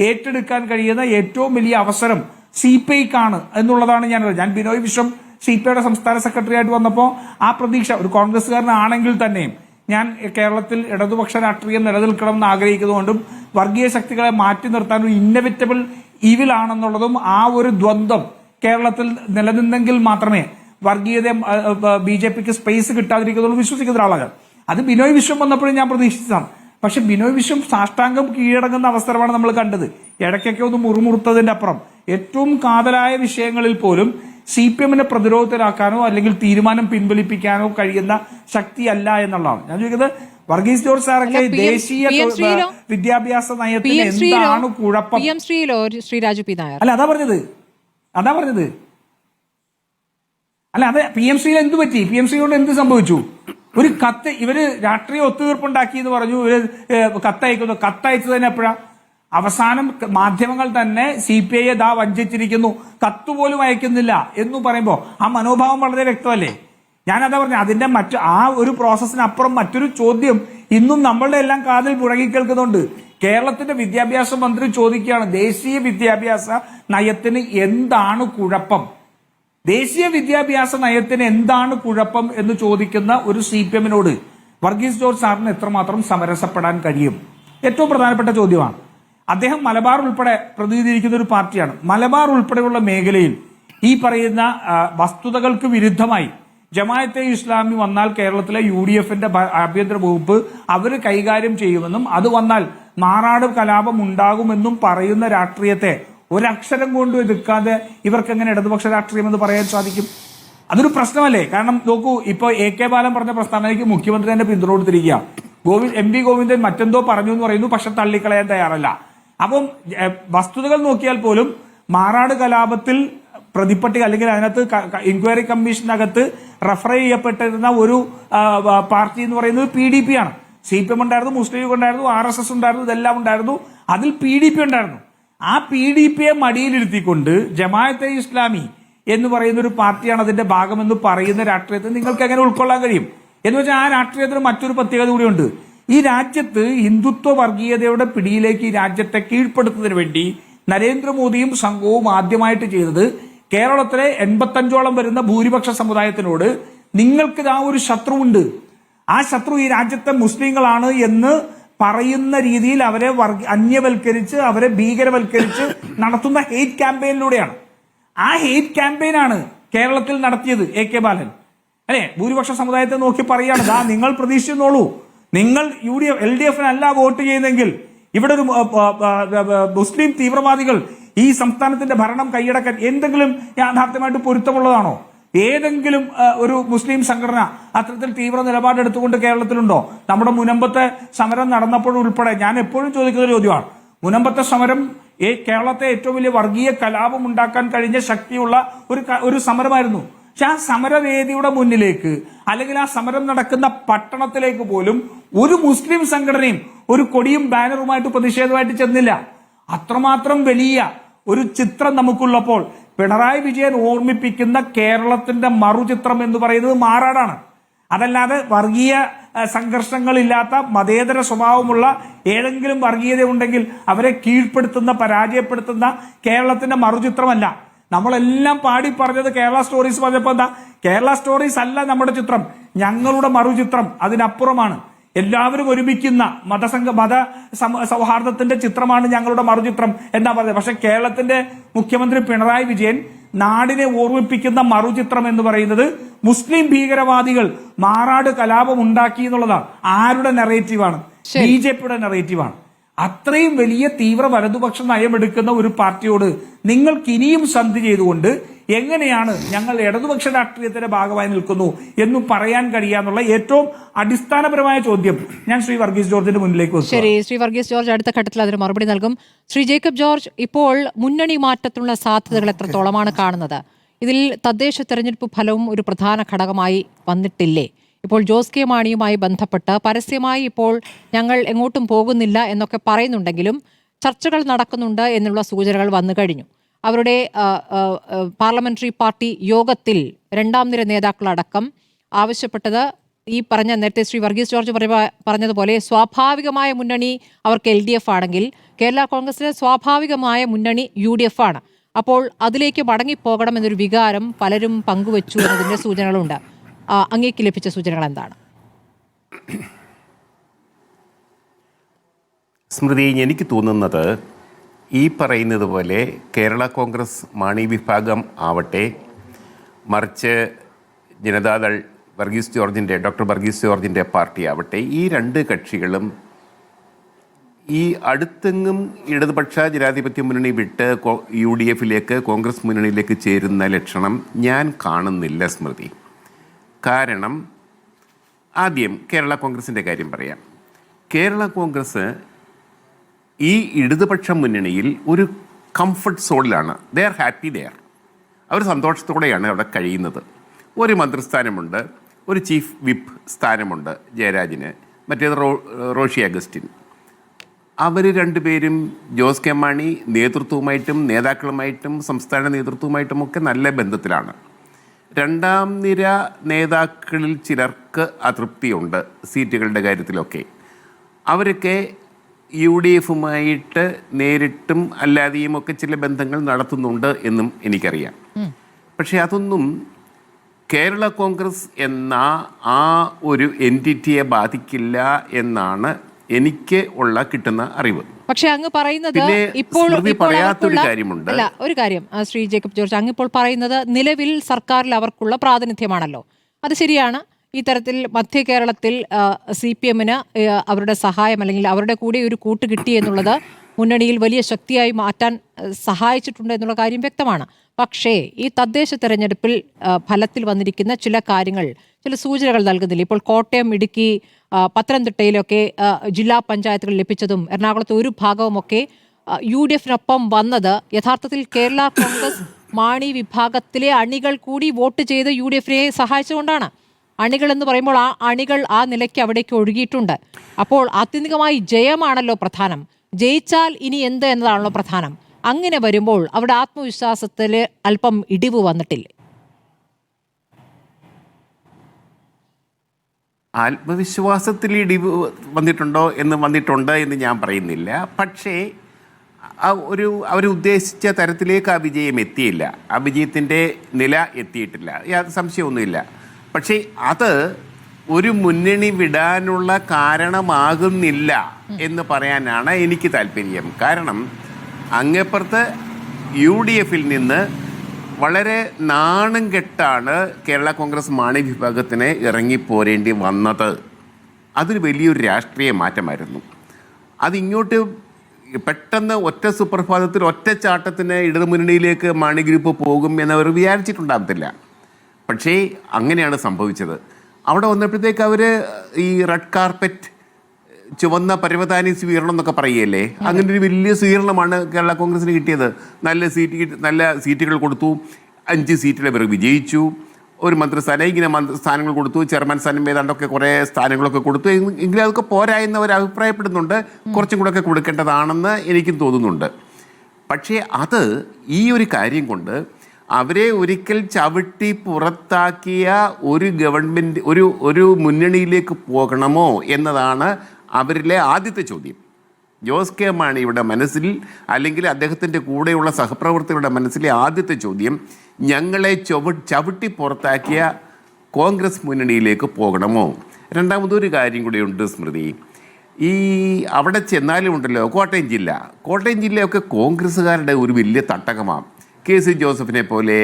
ഏറ്റെടുക്കാൻ കഴിയുന്ന ഏറ്റവും വലിയ അവസരം CPIക്കാണ് എന്നുള്ളതാണ് ഞാൻ ബിനോയ് വിശ്വം CPIയുടെ സംസ്ഥാന സെക്രട്ടറി ആയിട്ട് വന്നപ്പോൾ ആ പ്രതീക്ഷ ഒരു കോൺഗ്രസ്സുകാരനാണെങ്കിൽ തന്നെയും ഞാൻ കേരളത്തിൽ ഇടതുപക്ഷ രാഷ്ട്രീയം നിലനിൽക്കണം എന്ന് ആഗ്രഹിക്കുന്നതുകൊണ്ടും വർഗീയ ശക്തികളെ മാറ്റി നിർത്താൻ ഒരു ഇന്നവിറ്റബിൾ ഈവിലാണെന്നുള്ളതും ആ ഒരു ദ്വന്ദ്വം കേരളത്തിൽ നിലനിന്നെങ്കിൽ മാത്രമേ വർഗീയത BJPക്ക് സ്പേസ് കിട്ടാതിരിക്കുന്നുള്ളൂ വിശ്വസിക്കുന്ന ഒരാളാണ്. അത് ബിനോയ് വിശ്വം വന്നപ്പോഴും ഞാൻ പ്രതീക്ഷിച്ചതാണ്. പക്ഷെ ബിനോയ് വിശ്വം സാഷ്ടാംഗം കീഴടങ്ങുന്ന അവസരമാണ് നമ്മൾ കണ്ടത്. ഇടയ്ക്കൊക്കെ ഒന്ന് മുറുമുറുത്തതിന്റെ അപ്പുറം ഏറ്റവും കാതലായ വിഷയങ്ങളിൽ പോലും CPM-നെ പ്രതിരോധത്തിലാക്കാനോ അല്ലെങ്കിൽ തീരുമാനം പിൻവലിപ്പിക്കാനോ കഴിയുന്ന ശക്തിയല്ല എന്നുള്ളതാണ്. ഞാൻ ചോദിക്കുന്നത്, വർഗീസ് ജോർജ് സാറൊക്കെ അല്ല, ദേശീയ PM ശ്രീയിലോ? വിദ്യാഭ്യാസ നയത്തിന് എന്താണ് കുഴപ്പം? PM ശ്രീയിലോ ശ്രീ രാജു പി നായർ? അല്ല അതാ പറഞ്ഞത് അല്ല അതെ. PM ശ്രീയിൽ എന്ത് പറ്റി? PM ശ്രീയോട് എന്ത് സംഭവിച്ചു? ഒരു കത്ത് ഇവര് രാഷ്ട്രീയ ഒത്തുതീർപ്പുണ്ടാക്കി എന്ന് പറഞ്ഞു. ഇവര് കത്തയക്കുന്നു. കത്തയച്ചത് തന്നെ എപ്പോഴാ? അവസാനം മാധ്യമങ്ങൾ തന്നെ CPI ദാ വഞ്ചിച്ചിരിക്കുന്നു, കത്തുപോലും അയക്കുന്നില്ല എന്ന് പറയുമ്പോൾ ആ മനോഭാവം വളരെ വ്യക്തമല്ലേ? ഞാനതാ പറഞ്ഞു. അതിന്റെ ആ ഒരു പ്രോസസ്സിനപ്പുറം മറ്റൊരു ചോദ്യം ഇന്നും നമ്മളുടെ എല്ലാം കാതിൽ മുഴങ്ങിക്കേൾക്കുന്നുണ്ട്. കേരളത്തിന്റെ വിദ്യാഭ്യാസ മന്ത്രി ചോദിക്കുകയാണ്, ദേശീയ വിദ്യാഭ്യാസ നയത്തിന് എന്താണ് കുഴപ്പം? ദേശീയ വിദ്യാഭ്യാസ നയത്തിന് എന്താണ് കുഴപ്പം എന്ന് ചോദിക്കുന്ന ഒരു CPM-നോട് വർഗീസ് ജോർജ് സാറിന് എത്രമാത്രം സമരസപ്പെടാൻ കഴിയും? ഏറ്റവും പ്രധാനപ്പെട്ട ചോദ്യമാണ്. അദ്ദേഹം മലബാർ ഉൾപ്പെടെ പ്രതിനിധീകരിക്കുന്ന ഒരു പാർട്ടിയാണ്. മലബാർ ഉൾപ്പെടെയുള്ള മേഖലയിൽ ഈ പറയുന്ന വസ്തുതകൾക്ക് വിരുദ്ധമായി ജമാഅത്തെ ഇസ്ലാമി വന്നാൽ കേരളത്തിലെ UDF-ന്റെ ആഭ്യന്തര വകുപ്പ് അവർ കൈകാര്യം ചെയ്യുമെന്നും അത് വന്നാൽ മാറാട് കലാപം ഉണ്ടാകുമെന്നും പറയുന്ന രാഷ്ട്രീയത്തെ ഒരക്ഷരം കൊണ്ട് എതിർക്കാതെ ഇവർക്ക് എങ്ങനെ ഇടതുപക്ഷ രാഷ്ട്രീയം എന്ന് പറയാൻ സാധിക്കും? അതൊരു പ്രശ്നമല്ലേ? കാരണം നോക്കൂ, ഇപ്പൊ AK ബാലൻ പറഞ്ഞ പ്രസ്താവനയ്ക്ക് മുഖ്യമന്ത്രി തന്നെ പിന്തുണ കൊടുത്തിരിക്കുക. MV ഗോവിന്ദൻ മറ്റെന്തോ പറഞ്ഞു എന്ന് പറയുന്നു, പക്ഷെ തള്ളിക്കളയാൻ തയ്യാറല്ല. അപ്പം വസ്തുതകൾ നോക്കിയാൽ പോലും മാറാട് കലാപത്തിൽ പ്രതിപ്പട്ടിക അല്ലെങ്കിൽ അതിനകത്ത് ഇൻക്വയറി കമ്മീഷനകത്ത് റെഫർ ചെയ്യപ്പെട്ടിരുന്ന ഒരു പാർട്ടി എന്ന് പറയുന്നത് PDP ആണ്. CPM ഉണ്ടായിരുന്നു, മുസ്ലിം ലീഗ് ഉണ്ടായിരുന്നു, RSS ഉണ്ടായിരുന്നു, ഇതെല്ലാം ഉണ്ടായിരുന്നു. അതിൽ PDP ഉണ്ടായിരുന്നു. ആ PDP-യെ മടിയിലിരുത്തിക്കൊണ്ട് ജമാഅത്തെ ഇസ്ലാമി എന്ന് പറയുന്ന ഒരു പാർട്ടിയാണ് അതിന്റെ ഭാഗമെന്ന് പറയുന്ന രാഷ്ട്രീയത്തെ നിങ്ങൾക്ക് എങ്ങനെ ഉൾക്കൊള്ളാൻ കഴിയും? എന്ന് വെച്ചാൽ ആ രാഷ്ട്രീയത്തിന് മറ്റൊരു പ്രത്യേകത കൂടിയുണ്ട്. ഈ രാജ്യത്ത് ഹിന്ദുത്വ വർഗീയതയുടെ പിടിയിലേക്ക് ഈ രാജ്യത്തെ കീഴ്പ്പെടുത്തുന്നതിന് വേണ്ടി നരേന്ദ്രമോദിയും സംഘവും ആദ്യമായിട്ട് ചെയ്തത് കേരളത്തിലെ 85ഓളം വരുന്ന ഭൂരിപക്ഷ സമുദായത്തിനോട് നിങ്ങൾക്കിതാ ഒരു ശത്രുവുണ്ട്, ആ ശത്രു ഈ രാജ്യത്തെ മുസ്ലിങ്ങളാണ് എന്ന് പറയുന്ന രീതിയിൽ അവരെ അന്യവൽക്കരിച്ച് അവരെ ഭീകരവൽക്കരിച്ച് നടത്തുന്ന ഹെയ്റ്റ് ക്യാമ്പയിനിലൂടെയാണ്. ആ ഹെയ്റ്റ് ക്യാമ്പയിനാണ് കേരളത്തിൽ നടത്തിയത് AK ബാലൻ. അല്ലെ, ഭൂരിപക്ഷ സമുദായത്തെ നോക്കി പറയാണ്, ദാ നിങ്ങൾ പ്രതീക്ഷിച്ചോളൂ, നിങ്ങൾ LDF-നല്ല വോട്ട് ചെയ്യുന്നെങ്കിൽ ഇവിടെ ഒരു മുസ്ലിം തീവ്രവാദികൾ ഈ സംസ്ഥാനത്തിന്റെ ഭരണം കൈയടക്കാൻ എന്തെങ്കിലും യാഥാർത്ഥ്യമായിട്ട് പൊരുത്തമുള്ളതാണോ? ഏതെങ്കിലും ഒരു മുസ്ലിം സംഘടന അത്തരത്തിൽ തീവ്ര നിലപാടെടുത്തുകൊണ്ട് കേരളത്തിലുണ്ടോ? നമ്മുടെ മുനമ്പത്തെ സമരം നടന്നപ്പോഴുൾപ്പെടെ ഞാൻ എപ്പോഴും ചോദിക്കുന്ന ചോദ്യമാണ്, മുനമ്പത്തെ സമരം കേരളത്തെ ഏറ്റവും വലിയ വർഗീയ കലാപം ഉണ്ടാക്കാൻ കഴിഞ്ഞ ശക്തിയുള്ള ഒരു സമരമായിരുന്നു. പക്ഷെ ആ സമരവേദിയുടെ മുന്നിലേക്ക് അല്ലെങ്കിൽ ആ സമരം നടക്കുന്ന പട്ടണത്തിലേക്ക് പോലും ഒരു മുസ്ലിം സംഘടനയും ഒരു കൊടിയും ബാനറുമായിട്ട് പ്രതിഷേധമായിട്ട് ചെന്നില്ല. അത്രമാത്രം വലിയ ഒരു ചിത്രം നമുക്കുള്ളപ്പോൾ പിണറായി വിജയൻ ഓർമ്മിപ്പിക്കുന്ന കേരളത്തിന്റെ മറുചിത്രം എന്ന് പറയുന്നത് മാറാടാണ്. അതല്ലാതെ വർഗീയ സംഘർഷങ്ങളില്ലാത്ത മതേതര സ്വഭാവമുള്ള ഏതെങ്കിലും വർഗീയത ഉണ്ടെങ്കിൽ അവരെ കീഴ്പ്പെടുത്തുന്ന പരാജയപ്പെടുത്തുന്ന കേരളത്തിന്റെ മറുചിത്രമല്ല. നമ്മളെല്ലാം പാടി പറഞ്ഞത് കേരള സ്റ്റോറീസ് പറഞ്ഞപ്പോ എന്താ? കേരള സ്റ്റോറീസ് അല്ല നമ്മുടെ ചിത്രം, ഞങ്ങളുടെ മറുചിത്രം അതിനപ്പുറമാണ്. എല്ലാവരും ഒരുമിക്കുന്ന മത സൗഹാർദ്ദത്തിന്റെ ചിത്രമാണ് ഞങ്ങളുടെ മറുചിത്രം എന്നാ പറഞ്ഞത്. പക്ഷെ കേരളത്തിന്റെ മുഖ്യമന്ത്രി പിണറായി വിജയൻ നാടിനെ ഓർമ്മിപ്പിക്കുന്ന മറുചിത്രം എന്ന് പറയുന്നത് മുസ്ലിം ഭീകരവാദികൾ മാറാട് കലാപം ഉണ്ടാക്കി എന്നുള്ളതാണ്. ആരുടെ നെറേറ്റീവാണ്? BJP-യുടെ നെറേറ്റീവാണ്. അത്രയും വലിയ തീവ്ര വലതുപക്ഷ നയമെടുക്കുന്ന ഒരു പാർട്ടിയോട് നിങ്ങൾക്ക് ഇനിയും സന്ധി ചെയ്തുകൊണ്ട് എങ്ങനെയാണ് ഞങ്ങൾ ഇടതുപക്ഷ രാഷ്ട്രീയത്തിന്റെ ഭാഗമായി നിൽക്കുന്നു എന്ന് പറയാൻ കഴിയാന്നുള്ള ഏറ്റവും അടിസ്ഥാനപരമായ ചോദ്യം ഞാൻ ശ്രീ വർഗീസ് ജോർജിന്റെ മുന്നിലേക്ക് വെച്ചു. ശരി, ശ്രീ വർഗീസ് ജോർജ് അടുത്ത ഘട്ടത്തിൽ അതിന് മറുപടി നൽകും. ശ്രീ ജേക്കബ് ജോർജ്, ഇപ്പോൾ മുന്നണി മാറ്റത്തിനുള്ള സാധ്യതകൾ എത്രത്തോളമാണ് കാണുന്നത്? ഇതിൽ തദ്ദേശ തെരഞ്ഞെടുപ്പ് ഫലവും ഒരു പ്രധാന ഘടകമായി വന്നിട്ടില്ലേ? ഇപ്പോൾ ജോസ് കെ മാണിയുമായി ബന്ധപ്പെട്ട് പരസ്യമായി ഇപ്പോൾ ഞങ്ങൾ എങ്ങോട്ടും പോകുന്നില്ല എന്നൊക്കെ പറയുന്നുണ്ടെങ്കിലും ചർച്ചകൾ നടക്കുന്നുണ്ട് എന്നുള്ള സൂചനകൾ വന്നു കഴിഞ്ഞു. അവരുടെ പാർലമെന്ററി പാർട്ടി യോഗത്തിൽ രണ്ടാം നിര നേതാക്കളടക്കം ആവശ്യപ്പെട്ടത് ഈ പറഞ്ഞ നേരത്തെ ശ്രീ വർഗീസ് ജോർജ് പറഞ്ഞതുപോലെ സ്വാഭാവികമായ മുന്നണി അവർക്ക് LDF ആണെങ്കിൽ കേരള കോൺഗ്രസിലെ സ്വാഭാവികമായ മുന്നണി UDF ആണ്. അപ്പോൾ അതിലേക്ക് മടങ്ങിപ്പോകണമെന്നൊരു വികാരം പലരും പങ്കുവച്ചു എന്നതിന്റെ സൂചനകളുണ്ട്. അങ്ങേക്ക് ലഭിച്ച സൂചനകൾ എന്താണ്? സ്മൃതി, എനിക്ക് തോന്നുന്നത് ഈ പറയുന്നത് പോലെ കേരള കോൺഗ്രസ് മാണി വിഭാഗം ആവട്ടെ, മറിച്ച് ജനതാദൾ ഡോക്ടർ വർഗീസ് ജോർജിൻ്റെ പാർട്ടി ആവട്ടെ, ഈ രണ്ട് കക്ഷികളും ഈ അടുത്തെങ്ങും ഇടതുപക്ഷ ജനാധിപത്യ മുന്നണി വിട്ട് UDF-ലേക്ക് കോൺഗ്രസ് മുന്നണിയിലേക്ക് ചേരുന്ന ലക്ഷണം ഞാൻ കാണുന്നില്ല സ്മൃതി. കാരണം ആദ്യം കേരള കോൺഗ്രസിൻ്റെ കാര്യം പറയാം. കേരള കോൺഗ്രസ് ഈ ഇടതുപക്ഷ മുന്നണിയിൽ ഒരു കംഫർട്ട് സോണിലാണ്. They are happy there. അവർ സന്തോഷത്തോടെയാണ് അവിടെ കഴിയുന്നത്. ഒരു മന്ത്രിസ്ഥാനമുണ്ട്, ഒരു ചീഫ് വിപ്പ് സ്ഥാനമുണ്ട് ജയരാജിന്, മറ്റേത് റോഷി അഗസ്റ്റിൻ. അവർ രണ്ടുപേരും ജോസ് കെ മാണി നേതൃത്വവുമായിട്ടും നേതാക്കളുമായിട്ടും സംസ്ഥാന നേതൃത്വവുമായിട്ടുമൊക്കെ നല്ല ബന്ധത്തിലാണ്. രണ്ടാം നിര നേതാക്കളിൽ ചിലർക്ക് അതൃപ്തിയുണ്ട് സീറ്റുകളുടെ കാര്യത്തിലൊക്കെ. അവരൊക്കെ UDF നേരിട്ടും അല്ലാതെയും ഒക്കെ ചില ബന്ധങ്ങൾ നടത്തുന്നുണ്ട് എന്നും എനിക്കറിയാം. പക്ഷെ അതൊന്നും കേരള കോൺഗ്രസ് എന്ന ആ ഒരു എൻറ്റിറ്റിയെ ബാധിക്കില്ല എന്നാണ് എനിക്ക് കിട്ടുന്ന അറിവ്. പക്ഷെ അങ്ങ് പറയുന്നത് ഇപ്പോൾ കാര്യമുണ്ട്. അല്ല, ഒരു കാര്യം ശ്രീ ജേക്കബ് ജോർജ്, അങ്ങ് ഇപ്പോൾ പറയുന്നത് നിലവിൽ സർക്കാരിൽ അവർക്കുള്ള പ്രാതിനിധ്യമാണല്ലോ. അത് ശരിയാണ്. ഈ തരത്തിൽ മധ്യ കേരളത്തിൽ CPM-ന് അവരുടെ സഹായം അല്ലെങ്കിൽ അവരുടെ കൂടി ഒരു കൂട്ട് കിട്ടി എന്നുള്ളത് മുന്നണിയിൽ വലിയ ശക്തിയായി മാറ്റാൻ സഹായിച്ചിട്ടുണ്ട് എന്നുള്ള കാര്യം വ്യക്തമാണ്. പക്ഷേ ഈ തദ്ദേശ തെരഞ്ഞെടുപ്പിൽ ഫലത്തിൽ വന്നിരിക്കുന്ന ചില കാര്യങ്ങൾ, ചില സൂചനകൾ നൽകുന്നില്ല. ഇപ്പോൾ കോട്ടയം, ഇടുക്കി, പത്തനംതിട്ടയിലൊക്കെ ജില്ലാ പഞ്ചായത്തുകൾ ലഭിച്ചതും എറണാകുളത്ത് ഒരു ഭാഗവുമൊക്കെ UDF-നൊപ്പം വന്നത് യഥാർത്ഥത്തിൽ കേരള കോൺഗ്രസ് മാണി വിഭാഗത്തിലെ അണികൾ കൂടി വോട്ട് ചെയ്ത് UDF-നെ സഹായിച്ചുകൊണ്ടാണ്. അണികൾ എന്ന് പറയുമ്പോൾ ആ അണികൾ ആ നിലയ്ക്ക് അവിടേക്ക് ഒഴുകിയിട്ടുണ്ട്. അപ്പോൾ ആത്യന്തികമായി ജയമാണല്ലോ പ്രധാനം. ജയിച്ചാൽ ഇനി എന്ത് എന്നതാണല്ലോ പ്രധാനം. അങ്ങനെ വരുമ്പോൾ അവിടെ ആത്മവിശ്വാസത്തിൽ അല്പം ഇടിവ് വന്നിട്ടില്ലേ? ആത്മവിശ്വാസത്തിൽ ഇടിവ് വന്നിട്ടുണ്ട് എന്ന് ഞാൻ പറയുന്നില്ല. പക്ഷേ അവരുദ്ദേശിച്ച തരത്തിലേക്ക് ആ വിജയം എത്തിയില്ല. ആ വിജയത്തിൻ്റെ നില എത്തിയിട്ടില്ല, യാതൊരു സംശയമൊന്നുമില്ല. പക്ഷേ അത് ഒരു മുന്നണി വിടാനുള്ള കാരണമാകുന്നില്ല എന്ന് പറയാനാണ് എനിക്ക് താല്പര്യം. കാരണം അങ്ങേപ്പുറത്ത് UDF-ൽ നിന്ന് വളരെ നാണം കെട്ടാണ് കേരള കോൺഗ്രസ് മാണി വിഭാഗത്തിന് ഇറങ്ങിപ്പോരേണ്ടി വന്നത്. അതൊരു വലിയൊരു രാഷ്ട്രീയ മാറ്റമായിരുന്നു. അതിങ്ങോട്ട് പെട്ടെന്ന് ഒറ്റ സുപ്രഭാതത്തിൽ ഒറ്റച്ചാട്ടത്തിന് ഇടതുമുന്നണിയിലേക്ക് മാണി ഗ്രൂപ്പ് പോകും എന്നവർ വിചാരിച്ചിട്ടുണ്ടാകത്തില്ല. പക്ഷേ അങ്ങനെയാണ് സംഭവിച്ചത്. അവിടെ വന്നപ്പോഴത്തേക്ക് അവർ ഈ റെഡ് കാർപ്പറ്റ്, ചുവന്ന പരവതാനി സ്വീകരണം എന്നൊക്കെ പറയുകയല്ലേ, അങ്ങനെ ഒരു വലിയ സ്വീകരണമാണ് കേരള കോൺഗ്രസിന് കിട്ടിയത്. നല്ല സീറ്റുകൾ കൊടുത്തു. 5 സീറ്റിൽ അവർ വിജയിച്ചു. ഒരു മന്ത്രിസ്ഥാനം, ഇങ്ങനെ സ്ഥാനങ്ങൾ കൊടുത്തു. ചെയർമാൻ സ്ഥാനം ഏതാണ്ടൊക്കെ കുറേ സ്ഥാനങ്ങളൊക്കെ കൊടുത്തു. എങ്കിലും അതൊക്കെ പോരായെന്ന് അവർ അഭിപ്രായപ്പെടുന്നുണ്ട്. കുറച്ചും കൂടെ ഒക്കെ കൊടുക്കേണ്ടതാണെന്ന് എനിക്കും തോന്നുന്നുണ്ട്. പക്ഷേ അത് ഈ ഒരു കാര്യം കൊണ്ട് അവരെ ഒരിക്കൽ ചവിട്ടി പുറത്താക്കിയ ഒരു ഗവൺമെൻറ് ഒരു മുന്നണിയിലേക്ക് പോകണമോ എന്നതാണ് അവരിലെ ആദ്യത്തെ ചോദ്യം. ജോസ് കെ മാണിയുടെ മനസ്സിൽ, അല്ലെങ്കിൽ അദ്ദേഹത്തിൻ്റെ കൂടെയുള്ള സഹപ്രവർത്തകരുടെ മനസ്സിലെ ആദ്യത്തെ ചോദ്യം, ഞങ്ങളെ ചവിട്ടി പുറത്താക്കിയ കോൺഗ്രസ് മുന്നണിയിലേക്ക് പോകണമോ? രണ്ടാമതൊരു കാര്യം കൂടിയുണ്ട് സ്മൃതി. ഈ അവിടെ ചെന്നാലും ഉണ്ടല്ലോ, കോട്ടയം ജില്ലയൊക്കെ കോൺഗ്രസ്സുകാരുടെ ഒരു വലിയ തട്ടകമാണ്. KC ജോസഫിനെ പോലെ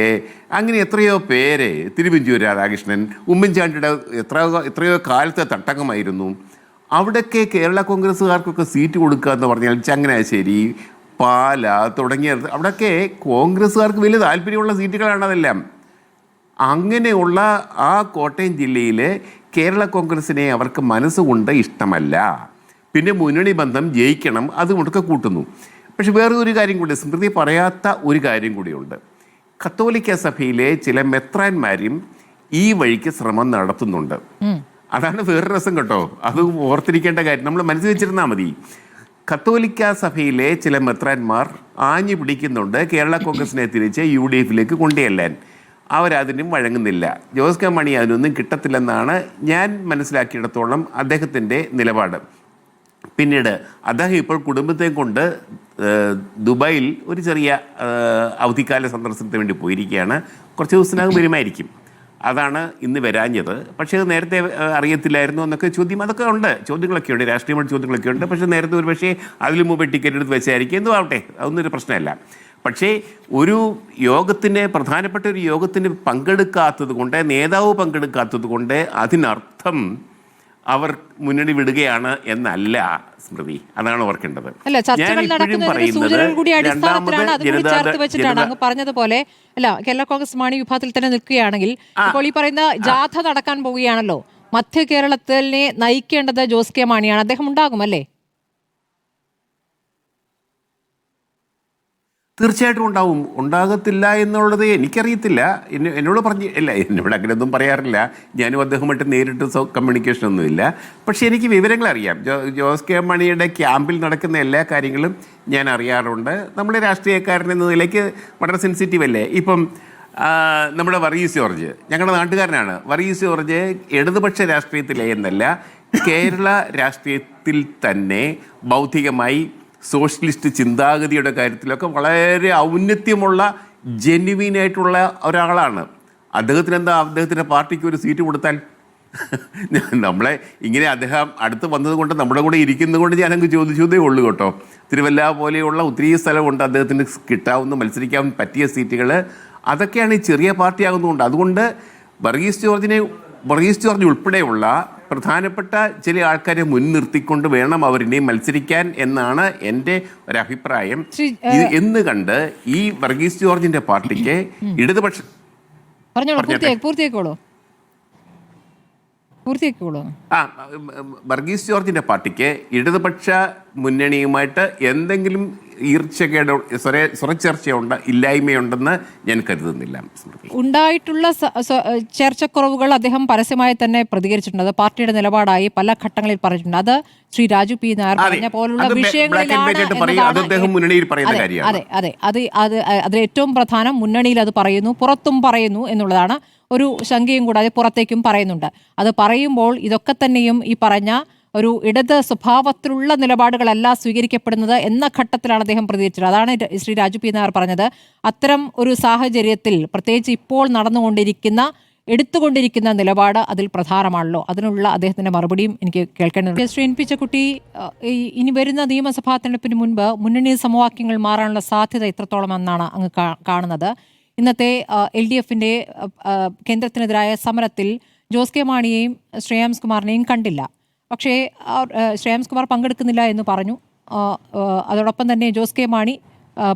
അങ്ങനെ എത്രയോ പേര്, തിരുവഞ്ചൂർ രാധാകൃഷ്ണൻ, ഉമ്മൻചാണ്ടിയുടെ എത്രയോ കാലത്തെ തട്ടകമായിരുന്നു. അവിടെയൊക്കെ കേരള കോൺഗ്രസ്സുകാർക്കൊക്കെ സീറ്റ് കൊടുക്കുക എന്ന് പറഞ്ഞാൽ ചങ്ങനാശ്ശേരി, പാല തുടങ്ങിയ അവിടെയൊക്കെ കോൺഗ്രസ്സുകാർക്ക് വലിയ താല്പര്യമുള്ള സീറ്റുകളാണ് അതെല്ലാം. അങ്ങനെയുള്ള ആ കോട്ടയം ജില്ലയിൽ കേരള കോൺഗ്രസിനെ അവർക്ക് മനസ്സുകൊണ്ട് ഇഷ്ടമല്ല. പിന്നെ മുന്നണി ബന്ധം ജയിക്കണം, അതുകൊണ്ടൊക്കെ കൂട്ടുന്നു. പക്ഷെ വേറെ ഒരു കാര്യം കൂടി, സ്മൃതി പറയാത്ത ഒരു കാര്യം കൂടിയുണ്ട്. കത്തോലിക്ക സഭയിലെ ചില മെത്രാന്മാരും ഈ വഴിക്ക് ശ്രമം നടത്തുന്നുണ്ട്. അതാണ് വേറെ രസം കേട്ടോ. അത് ഓർത്തിരിക്കേണ്ട കാര്യം, നമ്മൾ മനസ്സിൽ വെച്ചിരുന്നാൽ മതി. കത്തോലിക്ക സഭയിലെ ചില മെത്രാന്മാർ ആഞ്ഞു പിടിക്കുന്നുണ്ട് കേരള കോൺഗ്രസിനെ തിരിച്ച് UDF-ലേക്ക് കൊണ്ടുചെല്ലാൻ. അവരതിനും വഴങ്ങുന്നില്ല. ജോസ് കെ മാണി അതിനൊന്നും കിട്ടത്തില്ലെന്നാണ് ഞാൻ മനസ്സിലാക്കിയിടത്തോളം അദ്ദേഹത്തിൻ്റെ നിലപാട്. പിന്നീട് അദ്ദേഹം ഇപ്പോൾ കുടുംബത്തെ കൊണ്ട് ദുബായിൽ ഒരു ചെറിയ അവധിക്കാല സന്ദർശനത്തിന് വേണ്ടി പോയിരിക്കുകയാണ്. കുറച്ച് ദിവസത്തിനകം വരുമായിരിക്കും. അതാണ് ഇന്ന് വരാഞ്ഞത്. പക്ഷേ അത് നേരത്തെ അറിയത്തില്ലായിരുന്നു എന്നൊക്കെ അതൊക്കെ ഉണ്ട്, ചോദ്യങ്ങളൊക്കെ ഉണ്ട്, രാഷ്ട്രീയമായിട്ട് ചോദ്യങ്ങളൊക്കെ ഉണ്ട്. പക്ഷേ നേരത്തെ ഒരു പക്ഷേ അതിന് മുമ്പ് ടിക്കറ്റ് എടുത്ത് വെച്ചായിരിക്കും, എന്തും ആവട്ടെ, അതൊന്നും ഒരു പ്രശ്നമല്ല. പക്ഷേ ഒരു യോഗത്തിന്, പ്രധാനപ്പെട്ട ഒരു യോഗത്തിന് പങ്കെടുക്കാത്തത് കൊണ്ട്, നേതാവ് പങ്കെടുക്കാത്തത് കൊണ്ട് അതിനർത്ഥം അവർ മുന്നണി വിടുകയാണ് എന്നല്ല സ്മൃതി. അതാണ് ഓർക്കേണ്ടത്. അല്ല, ചർച്ചകൾ നടക്കുന്നതിന് സൂചനകൾ കൂടി അടിസ്ഥാനത്തിലാണ് അതുകൂടി ചേർത്ത് വെച്ചിട്ടാണ് അങ്ങ് പറഞ്ഞതുപോലെ. അല്ല, കേരള കോൺഗ്രസ് മാണി വിഭാഗത്തിൽ തന്നെ നിൽക്കുകയാണെങ്കിൽ ഇപ്പോൾ ഈ പറയുന്ന ജാഥ നടക്കാൻ പോവുകയാണല്ലോ. മധ്യ കേരളത്തിനെ നയിക്കേണ്ടത് ജോസ് കെ മാണിയാണ്. അദ്ദേഹം ഉണ്ടാകുമല്ലേ? തീർച്ചയായിട്ടും ഉണ്ടാവും. ഉണ്ടാകത്തില്ല എന്നുള്ളത് എനിക്കറിയത്തില്ല. എന്നോട് എന്നോട് അങ്ങനെയൊന്നും പറയാറില്ല. ഞാനും അദ്ദേഹമായിട്ട് നേരിട്ട് കമ്മ്യൂണിക്കേഷനൊന്നുമില്ല. പക്ഷേ എനിക്ക് വിവരങ്ങൾ അറിയാം. ജോസ് കെ മാണിയുടെ ക്യാമ്പിൽ നടക്കുന്ന എല്ലാ കാര്യങ്ങളും ഞാൻ അറിയാറുണ്ട്. നമ്മുടെ രാഷ്ട്രീയക്കാരൻ എന്ന നിലയ്ക്ക് വളരെ സെൻസിറ്റീവ് അല്ലേ. ഇപ്പം നമ്മുടെ വർഗീസ് ജോർജ് ഞങ്ങളുടെ നാട്ടുകാരനാണ്. വർഗീസ് ജോർജ് ഇടതുപക്ഷ രാഷ്ട്രീയത്തിലെ എന്നല്ല, കേരള രാഷ്ട്രീയത്തിൽ തന്നെ ബൗദ്ധികമായി സോഷ്യലിസ്റ്റ് ചിന്താഗതിയുടെ കാര്യത്തിലൊക്കെ വളരെ ഔന്നത്യമുള്ള ജെന്യുവീനായിട്ടുള്ള ഒരാളാണ്. അദ്ദേഹത്തിൻ്റെ പാർട്ടിക്ക് ഒരു സീറ്റ് കൊടുത്താൽ നമ്മളെ ഇങ്ങനെ അദ്ദേഹം അടുത്ത് വന്നതുകൊണ്ട് നമ്മുടെ കൂടെ ഇരിക്കുന്നത് കൊണ്ട് ഞാനങ്ങ് ചോദിച്ചതേ ഉള്ളൂ കേട്ടോ. തിരുവല്ല പോലെയുള്ള ഒത്തിരി സ്ഥലമുണ്ട് അദ്ദേഹത്തിന് കിട്ടാവുന്ന മത്സരിക്കാൻ പറ്റിയ സീറ്റുകൾ. അതൊക്കെയാണ് ഈ ചെറിയ പാർട്ടി ആകുന്നതുകൊണ്ട്. അതുകൊണ്ട് വർഗീസ് ജോർജ് ഉൾപ്പെടെയുള്ള പ്രധാനപ്പെട്ട ചില ആൾക്കാരെ മുൻനിർത്തിക്കൊണ്ട് വേണം അവരിനെയും മത്സരിക്കാൻ എന്നാണ് എൻ്റെ ഒരഭിപ്രായം. ഇത് എന്ന് കണ്ട് ഈ വർഗീസ് ജോർജിന്റെ പാർട്ടിക്ക് ഇടതുപക്ഷ വർഗീസ് ജോർജിന്റെ പാർട്ടിക്ക് ഇടതുപക്ഷ മുന്നണിയുമായിട്ട് എന്തെങ്കിലും ഈർച്ചകേടോ സ്വരച്ചേർച്ചയുണ്ട് ഇല്ലായ്മയുണ്ടെന്ന് ഞാൻ കരുതുന്നില്ല. ഉണ്ടായിട്ടുള്ള ചേർച്ചക്കുറവുകൾ അദ്ദേഹം പരസ്യമായി തന്നെ പ്രതികരിച്ചിട്ടുണ്ട്. അത് പാർട്ടിയുടെ നിലപാടായി പല ഘട്ടങ്ങളിൽ പറഞ്ഞിട്ടുണ്ട്. അത് ശ്രീ രാജു പി നായർ പറഞ്ഞ പോലുള്ള വിഷയങ്ങളിലാണ്. അതിൽ ഏറ്റവും പ്രധാനം മുന്നണിയിൽ അത് പറയുന്നു, പുറത്തും പറയുന്നു എന്നുള്ളതാണ്. ഒരു ശങ്കയും കൂടാതെ പുറത്തേക്കും പറയുന്നുണ്ട്. അത് പറയുമ്പോൾ ഇതൊക്കെ തന്നെയും ഈ പറഞ്ഞ ഒരു ഇടത് സ്വഭാവത്തിലുള്ള നിലപാടുകളല്ല സ്വീകരിക്കപ്പെടുന്നത് എന്ന ഘട്ടത്തിലാണ് അദ്ദേഹം പ്രതികരിച്ചത്. അതാണ് ശ്രീ രാജു പി നായർ പറഞ്ഞത്. അത്തരം ഒരു സാഹചര്യത്തിൽ പ്രത്യേകിച്ച് ഇപ്പോൾ എടുത്തുകൊണ്ടിരിക്കുന്ന നിലപാട് അതിൽ പ്രധാനമാണല്ലോ. അതിനുള്ള അദ്ദേഹത്തിന്റെ മറുപടിയും എനിക്ക് കേൾക്കേണ്ടതുണ്ട്. ശ്രീ എൻ പി ചക്കുട്ടി, ഇനി വരുന്ന നിയമസഭാ തെരഞ്ഞെടുപ്പിന് മുൻപ് മുന്നണി സമവാക്യങ്ങൾ മാറാനുള്ള സാധ്യത എത്രത്തോളം എന്നാണ് അങ്ങ് കാണുന്നത്? ഇന്നത്തെ LDFന്റെ കേന്ദ്രത്തിനെതിരായ സമരത്തിൽ ജോസ് കെ മാണിയെയും ശ്രേയാംസ് കുമാറിനെയും കണ്ടില്ല. പക്ഷേ ശ്രേയാംസ് കുമാർ പങ്കെടുക്കുന്നില്ല എന്ന് പറഞ്ഞു. അതോടൊപ്പം തന്നെ ജോസ് കെ മാണി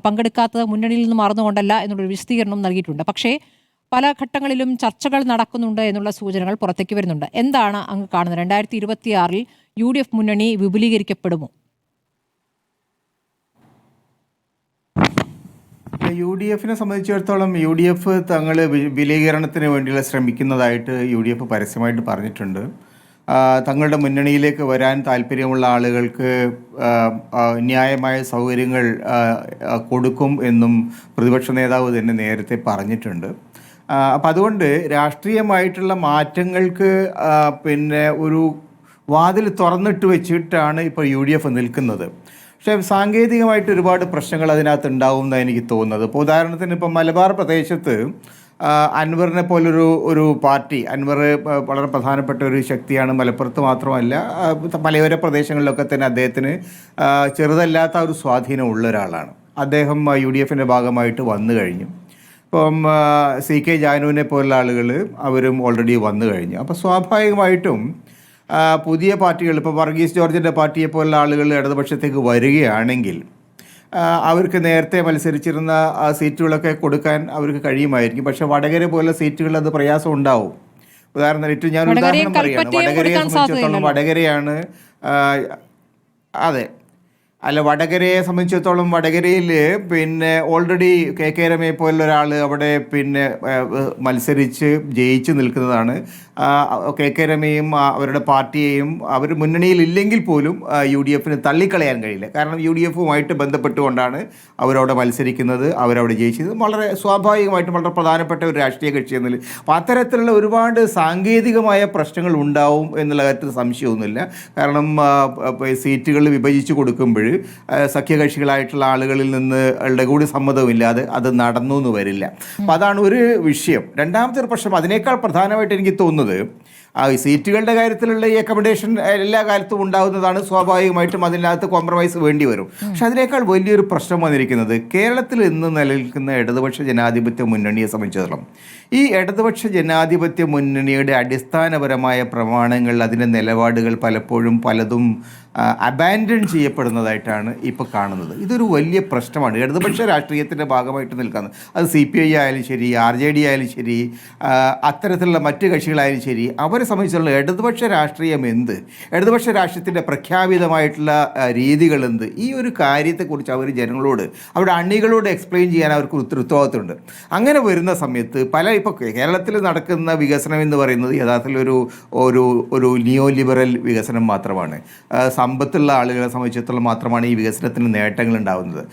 പങ്കെടുക്കാത്തത് മുന്നണിയിൽ നിന്ന് മറന്നുകൊണ്ടല്ല എന്നുള്ളൊരു വിശദീകരണം നൽകിയിട്ടുണ്ട്. പക്ഷേ പല ഘട്ടങ്ങളിലും ചർച്ചകൾ നടക്കുന്നുണ്ട് എന്നുള്ള സൂചനകൾ പുറത്തേക്ക് വരുന്നുണ്ട്. എന്താണ് അങ്ങ് കാണുന്നത്? 2026 UDF മുന്നണി വിപുലീകരിക്കപ്പെടുമോ? UDFനെ സംബന്ധിച്ചിടത്തോളം UDF തങ്ങൾ വിപുലീകരണത്തിന് വേണ്ടിയുള്ള ശ്രമിക്കുന്നതായിട്ട് UDF പരസ്യമായിട്ട് പറഞ്ഞിട്ടുണ്ട്. തങ്ങളുടെ മുന്നണിയിലേക്ക് വരാൻ താല്പര്യമുള്ള ആളുകൾക്ക് ന്യായമായ സൗകര്യങ്ങൾ കൊടുക്കും എന്നും പ്രതിപക്ഷ നേതാവ് തന്നെ നേരത്തെ പറഞ്ഞിട്ടുണ്ട്. അപ്പം അതുകൊണ്ട് രാഷ്ട്രീയമായിട്ടുള്ള മാറ്റങ്ങൾക്ക് ഒരു വാതിൽ തുറന്നിട്ട് വെച്ചിട്ടാണ് ഇപ്പോൾ UDF നിൽക്കുന്നത്. പക്ഷേ സാങ്കേതികമായിട്ട് ഒരുപാട് പ്രശ്നങ്ങൾ അതിനകത്ത് ഉണ്ടാവും എന്നാണ് എനിക്ക് തോന്നുന്നത്. ഇപ്പോൾ ഉദാഹരണത്തിന് ഇപ്പോൾ മലബാർ പ്രദേശത്ത് അൻവറിനെ പോലൊരു പാർട്ടി, അൻവർ വളരെ പ്രധാനപ്പെട്ട ഒരു ശക്തിയാണ്. മലപ്പുറത്ത് മാത്രമല്ല മലയോര പ്രദേശങ്ങളിലൊക്കെ തന്നെ അദ്ദേഹത്തിന് ചെറുതല്ലാത്ത ഒരു സ്വാധീനമുള്ള ഒരാളാണ്. അദ്ദേഹം UDFൻ്റെ ഭാഗമായിട്ട് വന്നു കഴിഞ്ഞു. ഇപ്പം CK ജാനുവിനെ പോലുള്ള ആളുകൾ അവരും ഓൾറെഡി വന്നു കഴിഞ്ഞു. അപ്പോൾ സ്വാഭാവികമായിട്ടും പുതിയ പാർട്ടികൾ, ഇപ്പോൾ വർഗീസ് ജോർജിൻ്റെ പാർട്ടിയെ പോലുള്ള ആളുകൾ ഇടതുപക്ഷത്തേക്ക് വരികയാണെങ്കിൽ അവർക്ക് നേരത്തെ മത്സരിച്ചിരുന്ന സീറ്റുകളൊക്കെ കൊടുക്കാൻ അവർക്ക് കഴിയുമായിരിക്കും. പക്ഷേ വടകര പോലെ സീറ്റുകൾ അത് പ്രയാസം ഉണ്ടാവും. ഉദാഹരണത്തിന് ഞാൻ ഉദാഹരണം പറയുകയാണ്. വടകരയെ സംബന്ധിച്ചിടത്തോളം വടകരയാണ് അതെ അല്ല വടകരയെ സംബന്ധിച്ചിടത്തോളം വടകരയിൽ ഓൾറെഡി KK രമയെ പോലുള്ള ഒരാൾ അവിടെ മത്സരിച്ച് ജയിച്ച് നിൽക്കുന്നതാണ്. KK രമയും അവരുടെ പാർട്ടിയെയും അവർ മുന്നണിയിൽ ഇല്ലെങ്കിൽ പോലും UDFന് തള്ളിക്കളയാൻ കഴിയില്ല. കാരണം UDFുമായിട്ട് ബന്ധപ്പെട്ടുകൊണ്ടാണ് അവരവിടെ മത്സരിക്കുന്നത്, അവരവിടെ ജയിച്ചത്. വളരെ സ്വാഭാവികമായിട്ടും വളരെ പ്രധാനപ്പെട്ട ഒരു രാഷ്ട്രീയ കക്ഷി എന്നതിൽ അപ്പോൾ അത്തരത്തിലുള്ള ഒരുപാട് സാങ്കേതികമായ പ്രശ്നങ്ങൾ ഉണ്ടാവും എന്നുള്ള കാര്യത്തിൽ സംശയമൊന്നുമില്ല. കാരണം സീറ്റുകൾ വിഭജിച്ച് കൊടുക്കുമ്പോൾ സഖ്യകക്ഷികളായിട്ടുള്ള ആളുകളിൽ നിന്ന് കൂടി സമ്മതമില്ലാതെ അത് നടന്നു എന്ന് വരില്ല. അപ്പം അതാണ് ഒരു വിഷയം. രണ്ടാമത്തെ ഒരു പ്രശ്നം, അതിനേക്കാൾ പ്രധാനമായിട്ട് എനിക്ക് തോന്നുന്നത് സീറ്റുകളുടെ കാര്യത്തിലുള്ള ഈ അക്കമഡേഷൻ എല്ലാ കാലത്തും ഉണ്ടാകുന്നതാണ്. സ്വാഭാവികമായിട്ടും അതിനകത്ത് കോംപ്രമൈസ് വേണ്ടി വരും. പക്ഷെ അതിനേക്കാൾ വലിയൊരു പ്രശ്നം വന്നിരിക്കുന്നത് കേരളത്തിൽ ഇന്ന് നിലനിൽക്കുന്ന ഇടതുപക്ഷ ജനാധിപത്യ മുന്നണിയെ സംബന്ധിച്ചിടത്തോളം ഈ ഇടതുപക്ഷ ജനാധിപത്യ മുന്നണിയുടെ അടിസ്ഥാനപരമായ പ്രമാണങ്ങൾ, അതിൻ്റെ നിലപാടുകൾ പലതും അബാൻഡൺ ചെയ്യപ്പെടുന്നതായിട്ടാണ് ഇപ്പോൾ കാണുന്നത്. ഇതൊരു വലിയ പ്രശ്നമാണ്. ഇടതുപക്ഷ രാഷ്ട്രീയത്തിൻ്റെ ഭാഗമായിട്ട് നിൽക്കുന്നത് അത് CPI ആയാലും ശരി, RJD ആയാലും ശരി, അത്തരത്തിലുള്ള മറ്റ് കക്ഷികളായാലും ശരി, അവരെ കേരളത്തിനെ സംബന്ധിച്ചുള്ള ഇടതുപക്ഷ രാഷ്ട്രീയം എന്ത്, ഇടതുപക്ഷ രാഷ്ട്രീയത്തിൻ്റെ പ്രഖ്യാപിതമായിട്ടുള്ള രീതികൾ എന്ത്, ഈ ഒരു കാര്യത്തെക്കുറിച്ച് അവർ ജനങ്ങളോട്, അവരുടെ അണികളോട് എക്സ്പ്ലെയിൻ ചെയ്യാൻ അവർക്ക് ഉത്തരവാദിത്തമുണ്ട്. അങ്ങനെ വരുന്ന സമയത്ത് ഇപ്പോൾ കേരളത്തിൽ നടക്കുന്ന വികസനം എന്ന് പറയുന്നത് യഥാർത്ഥത്തിൽ ഒരു നിയോ ലിബറൽ വികസനം മാത്രമാണ്. സമ്പത്തുള്ള ആളുകളെ സംബന്ധിച്ചിടത്തോളം മാത്രമാണ് ഈ വികസനത്തിന് നേട്ടങ്ങൾ ഉണ്ടാകുന്നത്.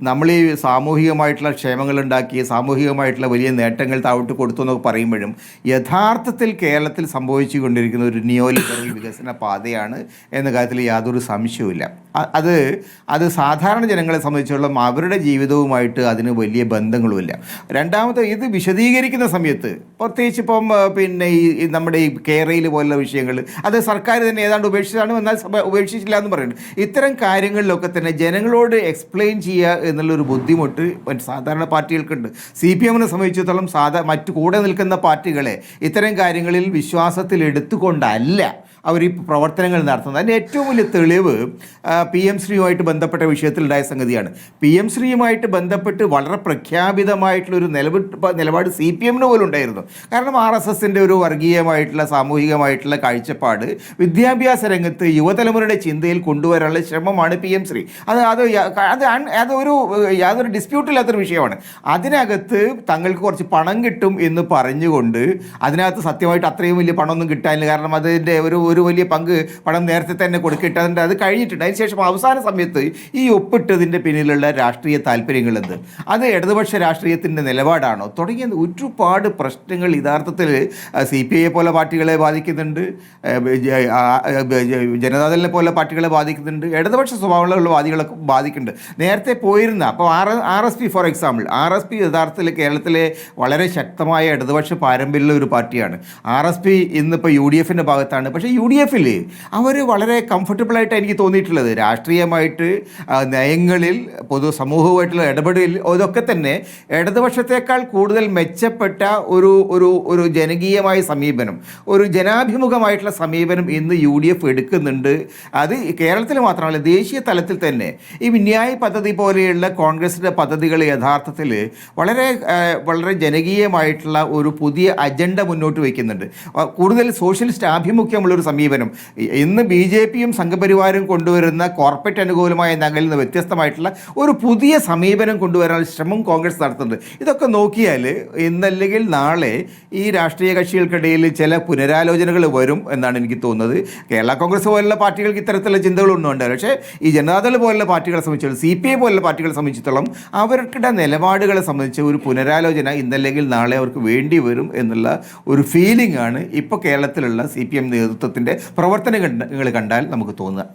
നമ്മൾ ഈ സാമൂഹികമായിട്ടുള്ള ക്ഷേമങ്ങൾ ഉണ്ടാക്കി സാമൂഹികമായിട്ടുള്ള വലിയ നേട്ടങ്ങൾ താഴോട്ട് കൊടുത്തു എന്നൊക്കെ പറയുമ്പോഴും യഥാർത്ഥത്തിൽ കേരളത്തിൽ സംഭവിച്ചു കൊണ്ടിരിക്കുന്ന ഒരു നിയോ ലിബറൽ വികസന പാതയാണ് എന്ന കാര്യത്തിൽ യാതൊരു സംശയവുമില്ല. അത് സാധാരണ ജനങ്ങളെ സംബന്ധിച്ചിടത്തോളം അവരുടെ ജീവിതവുമായിട്ട് അതിന് വലിയ ബന്ധങ്ങളുമില്ല. രണ്ടാമത് ഇത് വിശദീകരിക്കുന്ന സമയത്ത് പ്രത്യേകിച്ച് ഇപ്പം പിന്നെ ഈ നമ്മുടെ ഈ കേരളയിൽ പോലുള്ള വിഷയങ്ങൾ അത് സർക്കാർ തന്നെ ഏതാണ്ട് ഉപേക്ഷിച്ചാണ്, എന്നാൽ ഉപേക്ഷിച്ചില്ല എന്ന് പറയുന്നത്. ഇത്തരം കാര്യങ്ങളിലൊക്കെ തന്നെ ജനങ്ങളോട് എക്സ്പ്ലെയിൻ ചെയ്യുക എന്നുള്ളൊരു ബുദ്ധിമുട്ട് സാധാരണ പാർട്ടികൾക്കുണ്ട്. CPM സംബന്ധിച്ചിടത്തോളം മറ്റു കൂടെ നിൽക്കുന്ന പാർട്ടികളെ ഇത്തരം കാര്യങ്ങളിൽ വിശ്വാസത്തിൽ എടുത്തുകൊണ്ടല്ല അവർ ഈ പ്രവർത്തനങ്ങൾ നടത്തുന്നത്. അതിൻ്റെ ഏറ്റവും വലിയ തെളിവ് PM ശ്രീയുമായിട്ട് ബന്ധപ്പെട്ട വിഷയത്തിലുണ്ടായ സംഗതിയാണ്. PM ശ്രീയുമായിട്ട് ബന്ധപ്പെട്ട് വളരെ പ്രഖ്യാപിതമായിട്ടുള്ളൊരു നിലപാട് CPM പോലും ഉണ്ടായിരുന്നു. കാരണം RSSൻ്റെ ഒരു വർഗീയമായിട്ടുള്ള സാമൂഹികമായിട്ടുള്ള കാഴ്ചപ്പാട് വിദ്യാഭ്യാസ രംഗത്ത് യുവതലമുറയുടെ ചിന്തയിൽ കൊണ്ടുവരാനുള്ള ശ്രമമാണ് PM ശ്രീ. അതൊരു യാതൊരു ഡിസ്പ്യൂട്ടില്ലാത്തൊരു വിഷയമാണ്. അതിനകത്ത് തങ്ങൾക്ക് കുറച്ച് പണം കിട്ടും എന്ന് പറഞ്ഞുകൊണ്ട് അതിനകത്ത് സത്യമായിട്ട് അത്രയും വലിയ പണമൊന്നും കിട്ടാനില്ല. കാരണം അതിൻ്റെ ഒരു വലിയ പങ്ക് പണം നേരത്തെ തന്നെ കൊടുക്കിട്ടതിൻ്റെ അത് കഴിഞ്ഞിട്ടുണ്ട്. അതിനുശേഷം അവസാന സമയത്ത് ഈ ഒപ്പിട്ടതിൻ്റെ പിന്നിലുള്ള രാഷ്ട്രീയ താല്പര്യങ്ങളെന്ത്, അത് ഇടതുപക്ഷ രാഷ്ട്രീയത്തിൻ്റെ നിലപാടാണോ തുടങ്ങിയ ഒരുപാട് പ്രശ്നങ്ങൾ യഥാർത്ഥത്തിൽ CPI പോലെ പാർട്ടികളെ ബാധിക്കുന്നുണ്ട്, ജനതാദളിനെ പോലെ പാർട്ടികളെ ബാധിക്കുന്നുണ്ട്, ഇടതുപക്ഷ സ്വഭാവമുള്ള വാദികളൊക്കെ ബാധിക്കുന്നുണ്ട്. നേരത്തെ പോയിരുന്ന അപ്പോൾ RSP ഫോർ എക്സാമ്പിൾ, RSP യഥാർത്ഥത്തിൽ കേരളത്തിലെ വളരെ ശക്തമായ ഇടതുപക്ഷ പാരമ്പര്യമുള്ള ഒരു പാർട്ടിയാണ്. RSP ഇന്നിപ്പോൾ UDFൻ്റെ ഭാഗത്താണ്. പക്ഷേ UDFൽ അവർ വളരെ കംഫർട്ടബിളായിട്ട് എനിക്ക് തോന്നിയിട്ടുള്ളത് രാഷ്ട്രീയമായിട്ട് നയങ്ങളിൽ സമൂഹവുമായിട്ടുള്ള ഇടപെടലിൽ ഇതൊക്കെ തന്നെ ഇടതുപക്ഷത്തേക്കാൾ കൂടുതൽ മെച്ചപ്പെട്ട ഒരു ജനകീയമായ സമീപനം, ഒരു ജനാഭിമുഖമായിട്ടുള്ള സമീപനം ഇന്ന് UDF എടുക്കുന്നുണ്ട്. അത് കേരളത്തിൽ മാത്രമല്ല ദേശീയ തലത്തിൽ തന്നെ ഈ ന്യായ് പദ്ധതി പോലെയുള്ള കോൺഗ്രസിൻ്റെ പദ്ധതികൾ യഥാർത്ഥത്തിൽ വളരെ വളരെ ജനകീയമായിട്ടുള്ള ഒരു പുതിയ അജണ്ട മുന്നോട്ട് വയ്ക്കുന്നുണ്ട്. കൂടുതൽ സോഷ്യലിസ്റ്റ് ആഭിമുഖ്യമുള്ളൊരു സമീപനം ഇന്ന് BJPയും സംഘപരിവാരും കൊണ്ടുവരുന്ന കോർപ്പറേറ്റ് അനുകൂലമായ നഗലിൽ നിന്ന് വ്യത്യസ്തമായിട്ടുള്ള ഒരു പുതിയ സമീപനം കൊണ്ടുവരാൻ ശ്രമം കോൺഗ്രസ് നടത്തുന്നുണ്ട്. ഇതൊക്കെ നോക്കിയാൽ ഇന്നല്ലെങ്കിൽ നാളെ ഈ രാഷ്ട്രീയ കക്ഷികൾക്കിടയിൽ ചില പുനരാലോചനകൾ വരും എന്നാണ് എനിക്ക് തോന്നുന്നത്. കേരള കോൺഗ്രസ് പോലുള്ള പാർട്ടികൾക്ക് ഇത്തരത്തിലുള്ള ചിന്തകളൊന്നും ഉണ്ടാവില്ല. പക്ഷേ ഈ ജനതാദൾ പോലുള്ള പാർട്ടികളെ സംബന്ധിച്ചിടത്തോളം CPI പോലുള്ള പാർട്ടികളെ സംബന്ധിച്ചിടത്തോളം അവരുടെ നിലപാടുകളെ സംബന്ധിച്ച് ഒരു പുനരാലോചന ഇന്നല്ലെങ്കിൽ നാളെ അവർക്ക് വേണ്ടി വരും എന്നുള്ള ഒരു ഫീലിംഗ് ആണ് ഇപ്പോൾ കേരളത്തിലുള്ള CPM നേതൃത്വത്തിൻ്റെ പ്രവർത്തനങ്ങൾ കണ്ടാൽ നമുക്ക് തോന്നുക.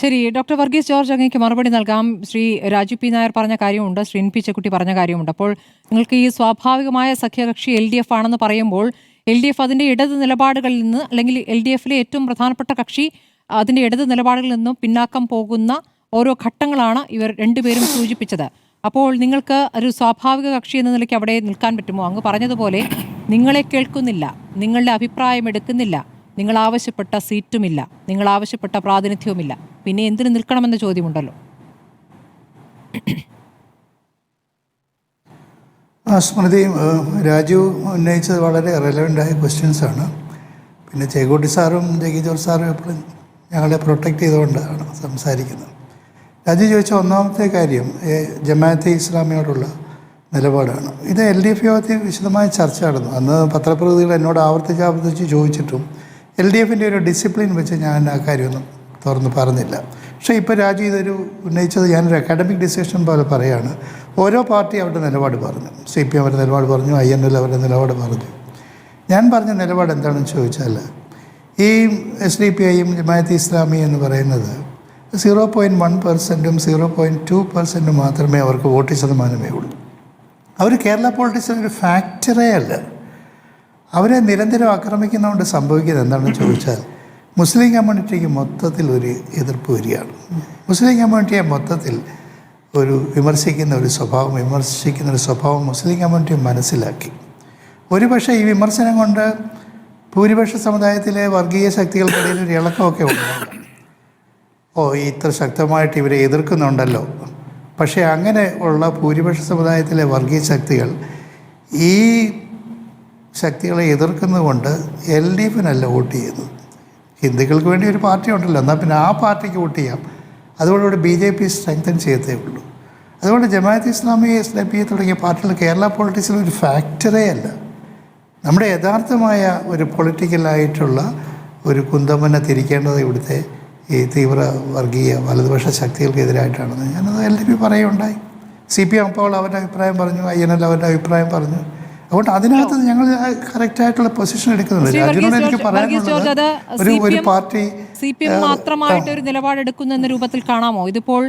ശരി, ഡോക്ടർ വർഗീസ് ജോർജ് അങ്ങേക്ക് മറുപടി നൽകാം. ശ്രീ രാജു P. നായർ പറഞ്ഞ കാര്യമുണ്ട്, ശ്രീ NP ചെക്കുട്ടി പറഞ്ഞ കാര്യമുണ്ട്. അപ്പോൾ നിങ്ങൾക്ക് ഈ സ്വാഭാവികമായ സഖ്യകക്ഷി LDF ആണെന്ന് പറയുമ്പോൾ LDF അതിൻ്റെ ഇടത് നിലപാടുകളിൽ നിന്ന്, അല്ലെങ്കിൽ LDFലെ ഏറ്റവും പ്രധാനപ്പെട്ട കക്ഷി അതിൻ്റെ ഇടത് നിലപാടുകളിൽ നിന്നും പിന്നാക്കം പോകുന്ന ഓരോ ഘട്ടങ്ങളാണ് ഇവർ രണ്ടുപേരും സൂചിപ്പിച്ചത്. അപ്പോൾ നിങ്ങൾക്ക് ഒരു സ്വാഭാവിക കക്ഷി എന്ന നിലയ്ക്ക് അവിടെ നിൽക്കാൻ പറ്റുമോ? അങ്ങ് പറഞ്ഞതുപോലെ നിങ്ങളെ കേൾക്കുന്നില്ല, നിങ്ങളുടെ അഭിപ്രായം എടുക്കുന്നില്ല, നിങ്ങൾ ആവശ്യപ്പെട്ട സീറ്റുമില്ല, നിങ്ങൾ ആവശ്യപ്പെട്ട പ്രാതിനിധ്യവുമില്ല, പിന്നെ എന്തിനു നിൽക്കണമെന്ന ചോദ്യമുണ്ടല്ലോ. സ്മൃതി, രാജു ഉന്നയിച്ചത് വളരെ റെലവൻ്റായ ക്വസ്റ്റ്യൻസാണ്. പിന്നെ ചേക്കോട്ടി സാറും ജഗി ജോർജ് സാറും എപ്പോഴും ഞങ്ങളെ പ്രൊട്ടക്റ്റ് ചെയ്തുകൊണ്ടാണ് സംസാരിക്കുന്നത്. രാജു ചോദിച്ച ഒന്നാമത്തെ കാര്യം ജമാഅത്തെ ഇസ്ലാമിയോടുള്ള നിലപാടാണ്. ഇത് LDF യോഗത്തിൽ വിശദമായ ചർച്ച നടന്നു. അന്ന് പത്രപ്രതിനിധികൾ എന്നോട് ആവർത്തിച്ച് ചോദിച്ചിട്ടും LDFൻ്റെ ഒരു ഡിസിപ്ലിൻ വെച്ച് ഞാൻ ആ കാര്യമൊന്നും തുറന്ന് പറഞ്ഞില്ല. പക്ഷേ ഇപ്പോൾ രാജു ഇതൊരു ഉന്നയിച്ചത് ഞാനൊരു അക്കാഡമിക് ഡിസിഷൻ പോലെ പറയുകയാണ്. ഓരോ പാർട്ടി അവരുടെ നിലപാട് പറഞ്ഞു. CPM അവരുടെ നിലപാട് പറഞ്ഞു, INL അവരുടെ നിലപാട് പറഞ്ഞു. ഞാൻ പറഞ്ഞ നിലപാട് എന്താണെന്ന് ചോദിച്ചാൽ ഈ SDPIയും ജമാഅത്തെ ഇസ്ലാമി എന്ന് പറയുന്നത് 0.1%ഉം 0.2% മാത്രമേ അവർക്ക് വോട്ട് ശതമാനമേ ഉള്ളൂ. അവർ കേരള പൊളിറ്റിക്സിൽ ഒരു ഫാക്ടറേ അല്ല. അവരെ നിരന്തരം ആക്രമിക്കുന്നതുകൊണ്ട് സംഭവിക്കുന്നത് എന്താണെന്ന് ചോദിച്ചാൽ മുസ്ലിം കമ്മ്യൂണിറ്റിക്ക് മൊത്തത്തിൽ ഒരു എതിർപ്പ് വരികയാണ്. മുസ്ലിം കമ്മ്യൂണിറ്റിയെ മൊത്തത്തിൽ വിമർശിക്കുന്ന ഒരു സ്വഭാവം മുസ്ലിം കമ്മ്യൂണിറ്റി മനസ്സിലാക്കി. ഒരുപക്ഷെ ഈ വിമർശനം കൊണ്ട് ഭൂരിപക്ഷ സമുദായത്തിലെ വർഗീയ ശക്തികൾക്കിടയിൽ ഒരു ഇളക്കമൊക്കെ ഉണ്ടാകും. ഇത്ര ശക്തമായിട്ട് ഇവരെ എതിർക്കുന്നുണ്ടല്ലോ. പക്ഷേ അങ്ങനെ ഉള്ള ഭൂരിപക്ഷ സമുദായത്തിലെ വർഗീയ ശക്തികൾ ഈ ശക്തികളെ എതിർക്കുന്നതുകൊണ്ട് LDFിനല്ല വോട്ട് ചെയ്തത്. ഹിന്ദുക്കൾക്ക് വേണ്ടി ഒരു പാർട്ടി ഉണ്ടല്ലോ, എന്നാൽ പിന്നെ ആ പാർട്ടിക്ക് വോട്ട് ചെയ്യാം. അതോടുകൂടി BJP സ്ട്രെങ്തൻ ചെയ്തേ ഉള്ളൂ. അതുകൊണ്ട് ജമാഅത്ത് ഇസ്ലാമി, SDPI തുടങ്ങിയ പാർട്ടികൾ കേരള പൊളിറ്റിക്സിൽ ഒരു ഫാക്ടറേ അല്ല. നമ്മുടെ യഥാർത്ഥമായ ഒരു പൊളിറ്റിക്കലായിട്ടുള്ള ഒരു കുന്തമനെ തിരിക്കേണ്ടത് ഇവിടുത്തെ ഈ തീവ്ര വർഗീയ വലതുപക്ഷ ശക്തികൾക്കെതിരായിട്ടാണെന്ന് ഞാനത് LDP പറയുകയുണ്ടായി. CPM അപ്പോൾ അവരുടെ അഭിപ്രായം പറഞ്ഞു, INL അവരുടെ അഭിപ്രായം പറഞ്ഞു. അതുകൊണ്ട് അതിനകത്ത് ഞങ്ങൾ കറക്റ്റായിട്ടുള്ള പൊസിഷൻ എടുക്കുന്നുണ്ട്. രാജ്യത്തോട് എനിക്ക് പറയാനുള്ളത് ഒരു പാർട്ടി CPM മാത്രമായിട്ട് ഒരു നിലപാടെടുക്കുന്നു എന്ന രൂപത്തിൽ കാണാമോ? ഇതിപ്പോൾ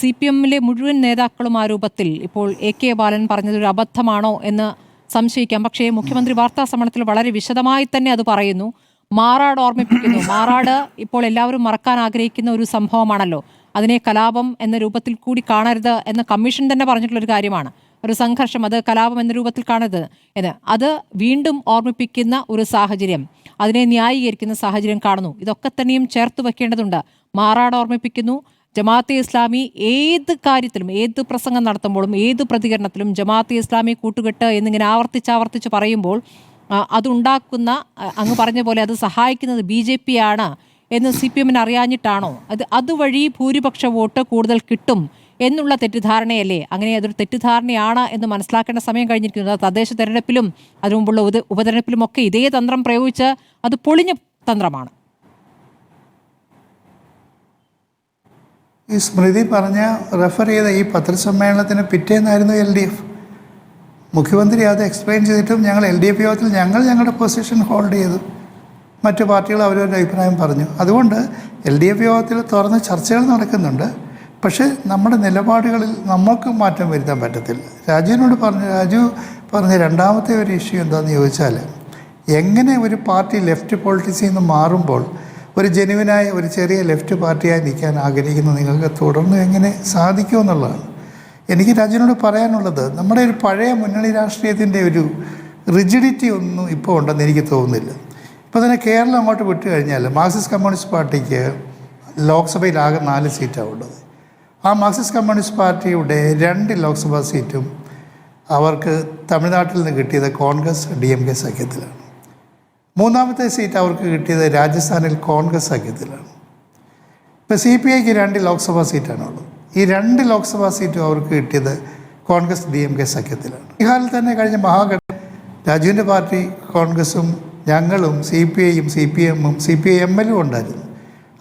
CPMലെ മുഴുവൻ നേതാക്കളും ആ രൂപത്തിൽ ഇപ്പോൾ AK ബാലൻ പറഞ്ഞതൊരു അബദ്ധമാണോ എന്ന് സംശയിക്കാം. പക്ഷേ മുഖ്യമന്ത്രി വാർത്താ സമ്മേളനത്തിൽ വളരെ വിശദമായി തന്നെ അത് പറയുന്നു. മാറാട് ഓർമ്മിപ്പിക്കുന്നു. മാറാട് ഇപ്പോൾ എല്ലാവരും മറക്കാൻ ആഗ്രഹിക്കുന്ന ഒരു സംഭവമാണല്ലോ. അതിനെ കലാപം എന്ന രൂപത്തിൽ കൂടി കാണരുത് എന്ന് കമ്മീഷൻ തന്നെ പറഞ്ഞിട്ടുള്ളൊരു കാര്യമാണ്. ഒരു സംഘർഷം, അത് കലാപം എന്ന രൂപത്തിൽ കാണരുത് എന്ന് അത് വീണ്ടും ഓർമ്മിപ്പിക്കുന്ന ഒരു സാഹചര്യം, അതിനെ ന്യായീകരിക്കുന്ന സാഹചര്യം കാണുന്നു. ഇതൊക്കെ തന്നെയും ചേർത്ത് വെക്കേണ്ടതുണ്ട്. മാറാട് ഓർമ്മിപ്പിക്കുന്നു. ജമാഅത്തെ ഇസ്ലാമി ഏത് കാര്യത്തിലും, ഏത് പ്രസംഗം നടത്തുമ്പോഴും, ഏത് പ്രതികരണത്തിലും ജമാഅത്തെ ഇസ്ലാമി കൂട്ടുകെട്ട് എന്നിങ്ങനെ ആവർത്തിച്ച് പറയുമ്പോൾ അതുണ്ടാക്കുന്ന, അങ്ങ് പറഞ്ഞ പോലെ അത് സഹായിക്കുന്നത് BJP ആണ് എന്ന് CPMന് അറിയാഞ്ഞിട്ടാണോ? അതുവഴി ഭൂരിപക്ഷ വോട്ട് കൂടുതൽ കിട്ടും എന്നുള്ള തെറ്റിദ്ധാരണയല്ലേ? അങ്ങനെ അതൊരു തെറ്റിദ്ധാരണയാണ് എന്ന് മനസ്സിലാക്കേണ്ട സമയം കഴിഞ്ഞിരിക്കുന്നത്. തദ്ദേശ തെരഞ്ഞെടുപ്പിലും അതിനു മുമ്പുള്ള ഉപതെരഞ്ഞെടുപ്പിലുമൊക്കെ ഇതേ തന്ത്രം പ്രയോഗിച്ച് അത് പൊളിഞ്ഞ തന്ത്രമാണ്. ഈ സ്മൃതി പറഞ്ഞ റെഫർ ചെയ്ത ഈ പത്രസമ്മേളനത്തിന് പിറ്റേന്നായിരുന്നു LDF. മുഖ്യമന്ത്രി അത് എക്സ്പ്ലെയിൻ ചെയ്തിട്ടും ഞങ്ങൾ LDF യോഗത്തിൽ ഞങ്ങളുടെ പൊസിഷൻ ഹോൾഡ് ചെയ്തു. മറ്റു പാർട്ടികൾ അവരവരുടെ അഭിപ്രായം പറഞ്ഞു. അതുകൊണ്ട് LDF യോഗത്തിൽ തുറന്ന ചർച്ചകൾ നടക്കുന്നുണ്ട്. പക്ഷേ നമ്മുടെ നിലപാടുകളിൽ നമുക്ക് മാറ്റം വരുത്താൻ പറ്റത്തില്ല. രാജു പറഞ്ഞ രണ്ടാമത്തെ ഒരു ഇഷ്യൂ എന്താണെന്ന് ചോദിച്ചാൽ, എങ്ങനെ ഒരു പാർട്ടി ലെഫ്റ്റ് പൊളിറ്റിക്സിൽ നിന്ന് മാറുമ്പോൾ ഒരു ജെനുവിനായ ഒരു ചെറിയ ലെഫ്റ്റ് പാർട്ടിയായി നിൽക്കാൻ ആഗ്രഹിക്കുന്ന നിങ്ങൾക്ക് തുടർന്ന് എങ്ങനെ സാധിക്കുമെന്നുള്ളതാണ് എനിക്ക് രാജുവിനോട് പറയാനുള്ളത്. നമ്മുടെ ഒരു പഴയ മുന്നണി രാഷ്ട്രീയത്തിൻ്റെ ഒരു റിജിഡിറ്റി ഒന്നും ഇപ്പോൾ ഉണ്ടെന്ന് എനിക്ക് തോന്നുന്നില്ല. ഇപ്പോൾ തന്നെ കേരളം അങ്ങോട്ട് വിട്ടു കഴിഞ്ഞാൽ മാർക്സിസ്റ്റ് കമ്മ്യൂണിസ്റ്റ് പാർട്ടിക്ക് ലോക്സഭയിൽ ആകെ 4 സീറ്റാണ് ഉള്ളത്. ആ മാർക്സിസ്റ്റ് കമ്മ്യൂണിസ്റ്റ് പാർട്ടിയുടെ 2 ലോക്സഭാ സീറ്റും അവർക്ക് തമിഴ്നാട്ടിൽ നിന്ന് കിട്ടിയത് കോൺഗ്രസ് DMK സഖ്യത്തിലാണ്. 3ാമത്തെ സീറ്റ് അവർക്ക് കിട്ടിയത് രാജസ്ഥാനിൽ കോൺഗ്രസ് സഖ്യത്തിലാണ്. ഇപ്പോൾ CPIക്ക് 2 ലോക്സഭാ സീറ്റാണുള്ളത്. ഈ 2 ലോക്സഭാ സീറ്റും അവർക്ക് കിട്ടിയത് കോൺഗ്രസ് DMK സഖ്യത്തിലാണ്. ബീഹാറിൽ തന്നെ കഴിഞ്ഞ മഹാഘടന രാജുവിൻ്റെ പാർട്ടി കോൺഗ്രസും ഞങ്ങളും CPIയും CPMും CPIMലും ഉണ്ടായിരുന്നു.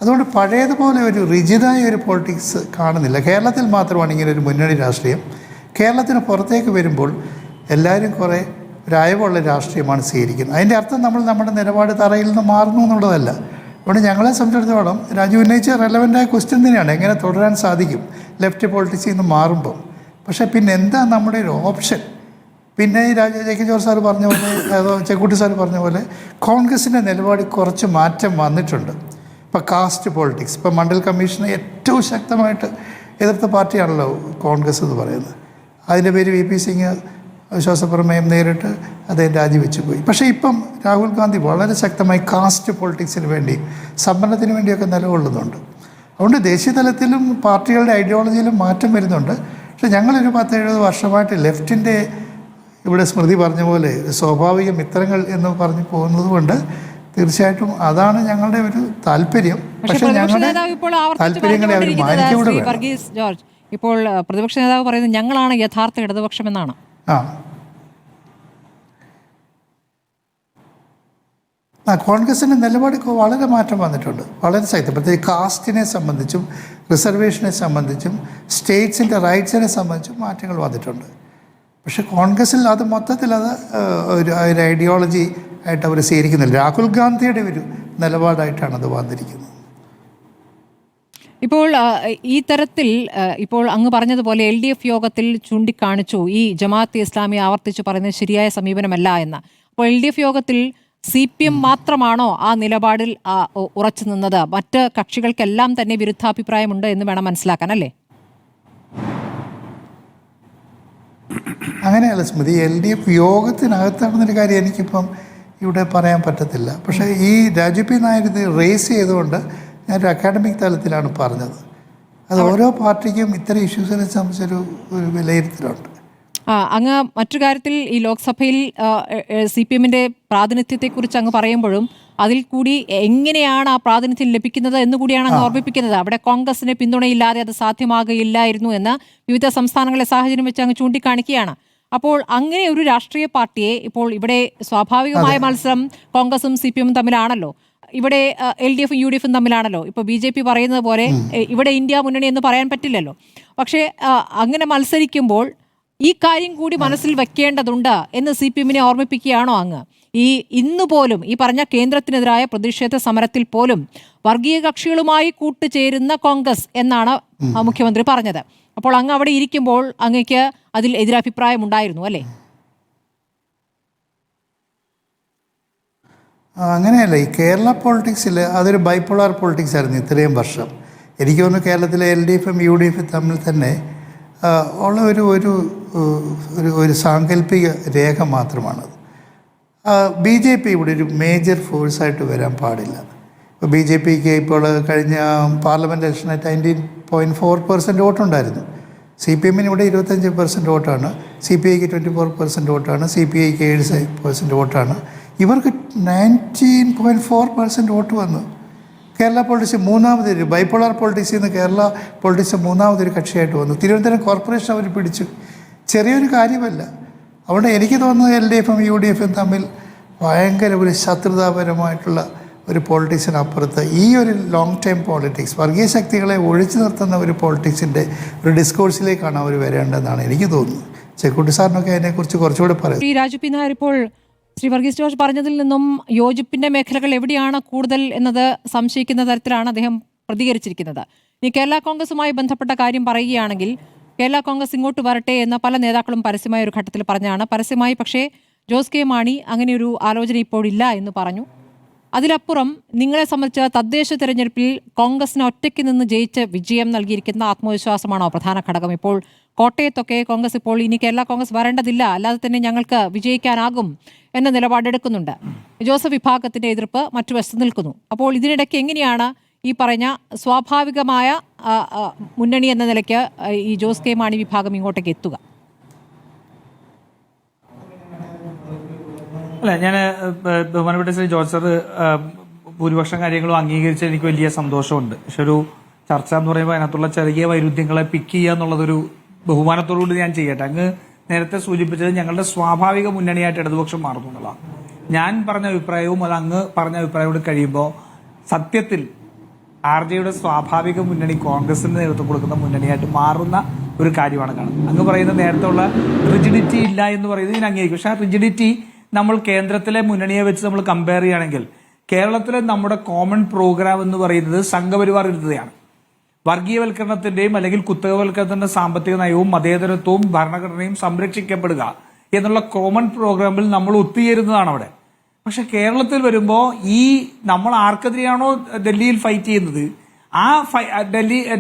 അതുകൊണ്ട് പഴയതുപോലെ ഒരു റിജിഡായ ഒരു പൊളിറ്റിക്സ് കാണുന്നില്ല. കേരളത്തിൽ മാത്രമാണ് ഇങ്ങനെ ഒരു മുന്നണി രാഷ്ട്രീയം. കേരളത്തിന് പുറത്തേക്ക് വരുമ്പോൾ എല്ലാവരും കുറേ ഒരയവുള്ള രാഷ്ട്രീയമാണ് സ്വീകരിക്കുന്നത്. അതിൻ്റെ അർത്ഥം നമ്മൾ നമ്മുടെ നിലപാട് തറയിൽ നിന്ന് മാറുന്നു എന്നുള്ളതല്ല. അതുകൊണ്ട് ഞങ്ങളെ സംബന്ധിച്ചിടത്തോളം രാജു ഉന്നയിച്ച റെലവൻ്റായ ക്വസ്റ്റ്യൻ തന്നെയാണ്, എങ്ങനെ തുടരാൻ സാധിക്കും ലെഫ്റ്റ് പൊളിറ്റിക്സിൽ നിന്ന് മാറുമ്പോൾ. പക്ഷേ പിന്നെ എന്താ നമ്മുടെ ഒരു ഓപ്ഷൻ? പിന്നെ ഈ JK ജോർജ് സാർ പറഞ്ഞ പോലെ, ചെക്കുട്ടി സാർ പറഞ്ഞ പോലെ കോൺഗ്രസിൻ്റെ നിലപാടിൽ കുറച്ച് മാറ്റം വന്നിട്ടുണ്ട്. ഇപ്പോൾ കാസ്റ്റ് പൊളിറ്റിക്സ്, ഇപ്പോൾ മണ്ഡൽ കമ്മീഷനെ ഏറ്റവും ശക്തമായിട്ട് എതിർത്ത പാർട്ടിയാണല്ലോ കോൺഗ്രസ് എന്ന് പറയുന്നത്. അതിൻ്റെ പേര് VP സിംഗ് വിശ്വാസപ്രമേയം നേരിട്ട് അദ്ദേഹം രാജിവെച്ച് പോയി. പക്ഷേ ഇപ്പം രാഹുൽ ഗാന്ധി വളരെ ശക്തമായി കാസ്റ്റ് പൊളിറ്റിക്സിന് വേണ്ടി, സംവരണത്തിന് വേണ്ടിയൊക്കെ നിലകൊള്ളുന്നുണ്ട്. അതുകൊണ്ട് ദേശീയ തലത്തിലും പാർട്ടികളുടെ ഐഡിയോളജിയിലും മാറ്റം വരുന്നുണ്ട്. പക്ഷേ ഞങ്ങളൊരു 10-70 വർഷമായിട്ട് ലെഫ്റ്റിൻ്റെ, ഇവിടെ സ്മൃതി പറഞ്ഞ പോലെ സ്വാഭാവിക മിത്രങ്ങൾ എന്ന് പറഞ്ഞു പോകുന്നത് കൊണ്ട് തീർച്ചയായിട്ടും അതാണ് ഞങ്ങളുടെ ഒരു താല്പര്യം. പക്ഷേ ഞങ്ങളുടെ താല്പര്യങ്ങളെ അവർ മാനിക്കൂടെ വേണം. വർഗീസ് ജോർജ്, ഇപ്പോൾ പ്രതിപക്ഷ നേതാവ് പറയുന്നത് ഞങ്ങളാണ് യഥാർത്ഥ ഇടതുപക്ഷമെന്നാണ്. കോൺഗ്രസിൻ്റെ നിലപാട് വളരെ മാറ്റം വന്നിട്ടുണ്ട്, വളരെ ശക്തി. പ്രത്യേകിച്ച് കാസ്റ്റിനെ സംബന്ധിച്ചും റിസർവേഷനെ സംബന്ധിച്ചും സ്റ്റേറ്റ്സിൻ്റെ റൈറ്റ്സിനെ സംബന്ധിച്ചും മാറ്റങ്ങൾ വന്നിട്ടുണ്ട്. പക്ഷേ കോൺഗ്രസിൽ അത് മൊത്തത്തിൽ ഒരു ഐഡിയോളജി ആയിട്ട് അവർ സ്വീകരിക്കുന്നില്ല. രാഹുൽ ഗാന്ധിയുടെ ഒരു നിലപാടായിട്ടാണ് അത് വന്നിരിക്കുന്നത്. ഇപ്പോൾ ഈ തരത്തിൽ ഇപ്പോൾ അങ്ങ് പറഞ്ഞതുപോലെ LDF യോഗത്തിൽ ചൂണ്ടിക്കാണിച്ചു ഈ ജമാഅത്തെ ഇസ്ലാമി ആവർത്തിച്ച് പറയുന്നത് ശരിയായ സമീപനമല്ല എന്ന്. അപ്പോൾ LDF യോഗത്തിൽ CPM മാത്രമാണോ ആ നിലപാടിൽ ഉറച്ചു നിന്നത്? മറ്റ് കക്ഷികൾക്കെല്ലാം തന്നെ വിരുദ്ധാഭിപ്രായമുണ്ട് എന്ന് വേണം മനസ്സിലാക്കാൻ, അല്ലേ? അങ്ങനെയല്ല സ്മൃതി, LDF യോഗത്തിനകത്താണെന്നൊരു കാര്യം എനിക്കിപ്പം ഇവിടെ പറയാൻ പറ്റത്തില്ല. പക്ഷേ ഈ രാജു പി നായർ ഇത് റേസ് ചെയ്തുകൊണ്ട് ഞാനൊരു അക്കാഡമിക് തലത്തിലാണ് പറഞ്ഞത്. അത് ഓരോ പാർട്ടിക്കും ഇത്തരം ഇഷ്യൂസിനെ സംബന്ധിച്ചൊരു വിലയിരുത്തലുണ്ട്. അങ്ങ് മറ്റു കാര്യത്തിൽ ഈ ലോക്സഭയിൽ CPM-ന്റെ പ്രാതിനിധ്യത്തെക്കുറിച്ച് അങ്ങ് പറയുമ്പോഴും അതിൽ കൂടി എങ്ങനെയാണ് ആ പ്രാതിനിധ്യം ലഭിക്കുന്നത് എന്നുകൂടിയാണ് അങ്ങ് ഓർമ്മിപ്പിക്കുന്നത്. അവിടെ കോൺഗ്രസിന് പിന്തുണയില്ലാതെ അത് സാധ്യമാകുകയില്ലായിരുന്നു എന്ന് വിവിധ സംസ്ഥാനങ്ങളെ സാഹചര്യം വെച്ച് അങ്ങ് ചൂണ്ടിക്കാണിക്കുകയാണ്. അപ്പോൾ അങ്ങനെ ഒരു രാഷ്ട്രീയ പാർട്ടിയെ ഇപ്പോൾ ഇവിടെ സ്വാഭാവികമായ മത്സരം കോൺഗ്രസും CPM-ഉം തമ്മിലാണല്ലോ. ഇവിടെ LDF-ഉം UDF-ഉം തമ്മിലാണല്ലോ. ഇപ്പോൾ BJP പറയുന്നത് പോലെ ഇവിടെ ഇന്ത്യ മുന്നണി എന്ന് പറയാൻ പറ്റില്ലല്ലോ. പക്ഷേ അങ്ങനെ മത്സരിക്കുമ്പോൾ ഈ കാര്യം കൂടി മനസ്സിൽ വെക്കേണ്ടതുണ്ട് എന്ന് CPM-നെ ഓർമ്മിപ്പിക്കുകയാണോ അങ്ങ്? ഇന്ന് പോലും ഈ പറഞ്ഞ കേന്ദ്രത്തിനെതിരായ പ്രതിഷേധ സമരത്തിൽ പോലും വർഗീയ കക്ഷികളുമായി കൂട്ടുചേരുന്ന കോൺഗ്രസ് എന്നാണ് മുഖ്യമന്ത്രി പറഞ്ഞത്. അപ്പോൾ അങ്ങ് അവിടെ ഇരിക്കുമ്പോൾ അങ്ങക്ക് അതിൽ എതിരഭിപ്രായം ഉണ്ടായിരുന്നു അല്ലേ? അങ്ങനെയല്ല. ഈ കേരള പൊളിറ്റിക്സിൽ അതൊരു ബൈപോളാർ പൊളിറ്റിക്സ് ആയിരുന്നു ഇത്രയും വർഷം. എനിക്ക് തോന്നുന്നു കേരളത്തിലെ LDF-ഉം UDF-ഉം തമ്മിൽ തന്നെ ഉള്ള ഒരു സാങ്കല്പിക രേഖ മാത്രമാണത്. BJP ഇവിടെ ഒരു മേജർ ഫോഴ്സായിട്ട് വരാൻ പാടില്ല. ഇപ്പോൾ BJPക്ക് ഇപ്പോൾ കഴിഞ്ഞ പാർലമെൻറ്റ് ഇലക്ഷന് 19.4% വോട്ടുണ്ടായിരുന്നു. CPM-ന് ഇവിടെ 25% വോട്ടാണ്, CPI-ക്ക് 24% വോട്ടാണ്, CPI-ക്ക് 7% വോട്ടാണ്. ഇവർക്ക് 19.4% വോട്ട് വന്നു. കേരള പൊളിറ്റിക്സ് മൂന്നാമതൊരു ബൈപോളാർ പൊളിറ്റിക്സിൽ നിന്ന് കേരള പൊളിറ്റിക്സ് മൂന്നാമതൊരു കക്ഷിയായിട്ട് വന്നു. തിരുവനന്തപുരം കോർപ്പറേഷൻ അവർ പിടിച്ചു. ചെറിയൊരു കാര്യമല്ല. അവിടെ എനിക്ക് തോന്നുന്നത് LDF-ഉം UDF-ഉം തമ്മിൽ ഭയങ്കര ഒരു ശത്രുതാപരമായിട്ടുള്ള ഒരു പൊളിറ്റിക്സിനപ്പുറത്ത് ഈ ഒരു ലോങ് ടൈം പൊളിറ്റിക്സ്, വർഗീയ ശക്തികളെ ഒഴിച്ചു നിർത്തുന്ന ഒരു പൊളിറ്റിക്സിൻ്റെ ഒരു ഡിസ്കോഴ്സിലേക്കാണ് അവർ വരേണ്ടതെന്നാണ് എനിക്ക് തോന്നുന്നത്. ചെക്കുട്ടി സാറിനൊക്കെ അതിനെക്കുറിച്ച് കുറച്ചുകൂടെ പറയും. ശ്രീ രാജു പി നായർ, ഇപ്പോൾ ശ്രീ വർഗീസ് ജോർജ് പറഞ്ഞതിൽ നിന്നും യോജിപ്പിന്റെ മേഖലകൾ എവിടെയാണ് കൂടുതൽ എന്നത് സംശയിക്കുന്ന തരത്തിലാണ് അദ്ദേഹം പ്രതികരിച്ചിരിക്കുന്നത്. ഇനി കേരള കോൺഗ്രസുമായി ബന്ധപ്പെട്ട കാര്യം പറയുകയാണെങ്കിൽ കേരള കോൺഗ്രസ് ഇങ്ങോട്ട് വരട്ടെ എന്ന് പല നേതാക്കളും പരസ്യമായ ഒരു ഘട്ടത്തിൽ പറഞ്ഞാണ്. പരസ്യമായി പക്ഷേ ജോസ് കെ മാണി അങ്ങനെയൊരു ആലോചന ഇപ്പോഴില്ല എന്ന് പറഞ്ഞു. അതിലപ്പുറം നിങ്ങളെ സംബന്ധിച്ച് തദ്ദേശ തെരഞ്ഞെടുപ്പിൽ കോൺഗ്രസിന് ഒറ്റയ്ക്ക് നിന്ന് ജയിച്ച് വിജയം നൽകിയിരിക്കുന്ന ആത്മവിശ്വാസമാണോ പ്രധാന ഘടകം? ഇപ്പോൾ കോട്ടയത്തൊക്കെ കോൺഗ്രസ് ഇപ്പോൾ ഇനി കേരള കോൺഗ്രസ് വരേണ്ടതില്ല, അല്ലാതെ തന്നെ ഞങ്ങൾക്ക് വിജയിക്കാനാകും എന്ന നിലപാടെടുക്കുന്നുണ്ട്. ജോസഫ് വിഭാഗത്തിന്റെ എതിർപ്പ് മറ്റു വശത്ത് നിൽക്കുന്നു. അപ്പോൾ ഇതിനിടയ്ക്ക് എങ്ങനെയാണ് ഈ പറഞ്ഞ സ്വാഭാവികമായ മുന്നണി എന്ന നിലയ്ക്ക് ഈ ജോസ് കെ മാണി വിഭാഗം ഇങ്ങോട്ടേക്ക് എത്തുക? അല്ല, ഞാൻ ബഹുമാനപ്പെട്ട ശ്രീ ജോർജ് സർ ഭൂരിപക്ഷം കാര്യങ്ങളും അംഗീകരിച്ച് എനിക്ക് വലിയ സന്തോഷമുണ്ട്. പക്ഷെ ഒരു ചർച്ച എന്ന് പറയുമ്പോൾ അതിനകത്തുള്ള ചെറിയ വൈരുദ്ധ്യങ്ങളെ പിക്ക് ചെയ്യുക എന്നുള്ളതൊരു ബഹുമാനത്തോടുകൂടി ഞാൻ ചെയ്യട്ടെ. അങ്ങ് നേരത്തെ സൂചിപ്പിച്ചത് ഞങ്ങളുടെ സ്വാഭാവിക മുന്നണിയായിട്ട് ഇടതുപക്ഷം മാറുന്നു എന്നുള്ളതാണ്. ഞാൻ പറഞ്ഞ അഭിപ്രായവും അത് അങ്ങ് പറഞ്ഞ അഭിപ്രായവും കഴിയുമ്പോൾ സത്യത്തിൽ RJയുടെ സ്വാഭാവിക മുന്നണി കോൺഗ്രസിന് നേതൃത്വം കൊടുക്കുന്ന മുന്നണിയായിട്ട് മാറുന്ന ഒരു കാര്യമാണ് കാണുന്നത്. അങ്ങ് പറയുന്ന നേരത്തെ ഉള്ള റിജിഡിറ്റി ഇല്ല എന്ന് പറയുന്നത് ഞാൻ അംഗീകരിക്കും. പക്ഷെ ആ റിജിഡിറ്റി നമ്മൾ കേന്ദ്രത്തിലെ മുന്നണിയെ വെച്ച് നമ്മൾ കമ്പയർ ചെയ്യുകയാണെങ്കിൽ കേരളത്തിലെ നമ്മുടെ കോമൺ പ്രോഗ്രാം എന്ന് പറയുന്നത് സംഘപരിവാർ വിരുദ്ധതയാണ്. വർഗീയവൽക്കരണത്തിന്റെയും അല്ലെങ്കിൽ കുത്തകവൽക്കരണത്തിന്റെ സാമ്പത്തിക നയവും മതേതരത്വവും ഭരണഘടനയും സംരക്ഷിക്കപ്പെടുക എന്നുള്ള കോമൺ പ്രോഗ്രാമിൽ നമ്മൾ ഒത്തുചേരുന്നതാണ് അവിടെ. പക്ഷെ കേരളത്തിൽ വരുമ്പോൾ ഈ നമ്മൾ ആർക്കെതിരെയാണോ ഡൽഹിയിൽ ഫൈറ്റ് ചെയ്യുന്നത് ആ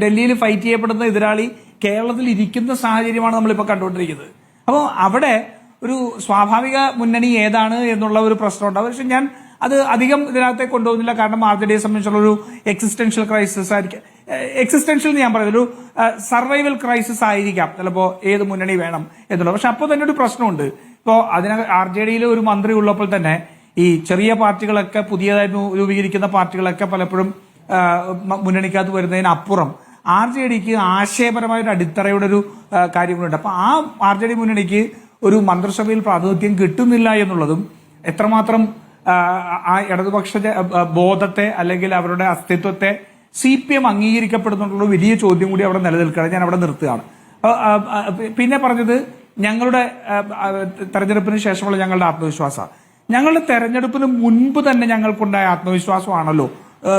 ഡൽഹിയിൽ ഫൈറ്റ് ചെയ്യപ്പെടുന്ന എതിരാളി കേരളത്തിൽ ഇരിക്കുന്ന സാഹചര്യമാണ് നമ്മളിപ്പോൾ കണ്ടുകൊണ്ടിരിക്കുന്നത്. അപ്പോൾ അവിടെ ഒരു സ്വാഭാവിക മുന്നണി ഏതാണ് എന്നുള്ള ഒരു പ്രശ്നമുണ്ട്. പക്ഷെ ഞാൻ അത് അധികം ഇതിനകത്തേക്ക് കൊണ്ടുപോകുന്നില്ല. കാരണം RJഡിയെ സംബന്ധിച്ചുള്ള ഒരു എക്സിസ്റ്റൻഷ്യൽ ക്രൈസിസ് ആയിരിക്കും. എക്സിസ്റ്റൻഷ്യൽ എന്ന് ഞാൻ പറയുന്നത് ഒരു സർവൈവൽ ക്രൈസിസ് ആയിരിക്കാം ചിലപ്പോൾ ഏത് മുന്നണി വേണം എന്നുള്ളത്. പക്ഷെ അപ്പോൾ തന്നെ ഒരു പ്രശ്നമുണ്ട്. ഇപ്പോൾ RJഡിയിൽ ഒരു മന്ത്രി ഉള്ളപ്പോൾ തന്നെ ഈ ചെറിയ പാർട്ടികളൊക്കെ പുതിയതായി രൂപീകരിക്കുന്ന പാർട്ടികളൊക്കെ പലപ്പോഴും മുന്നണിക്കകത്ത് വരുന്നതിനപ്പുറം RJഡിക്ക് ആശയപരമായ ഒരു അടിത്തറയുടെ ഒരു കാര്യങ്ങളുണ്ട്. അപ്പൊ ആ RJഡി മുന്നണിക്ക് ഒരു മന്ത്രിസഭയിൽ പ്രാതിനിധ്യം കിട്ടുന്നില്ല എന്നുള്ളതും എത്രമാത്രം ആ ഇടതുപക്ഷ ബോധത്തെ അല്ലെങ്കിൽ അവരുടെ അസ്തിത്വത്തെ CPM അംഗീകരിക്കപ്പെടുന്നുള്ള വലിയ ചോദ്യം കൂടി അവിടെ നിലനിൽക്കുകയാണ്. ഞാൻ അവിടെ നിർത്തുകയാണ്. പിന്നെ പറഞ്ഞത് ഞങ്ങളുടെ തെരഞ്ഞെടുപ്പിന് ശേഷമുള്ള ഞങ്ങളുടെ ആത്മവിശ്വാസം. ഞങ്ങളുടെ തെരഞ്ഞെടുപ്പിന് മുൻപ് തന്നെ ഞങ്ങൾക്കുണ്ടായ ആത്മവിശ്വാസമാണല്ലോ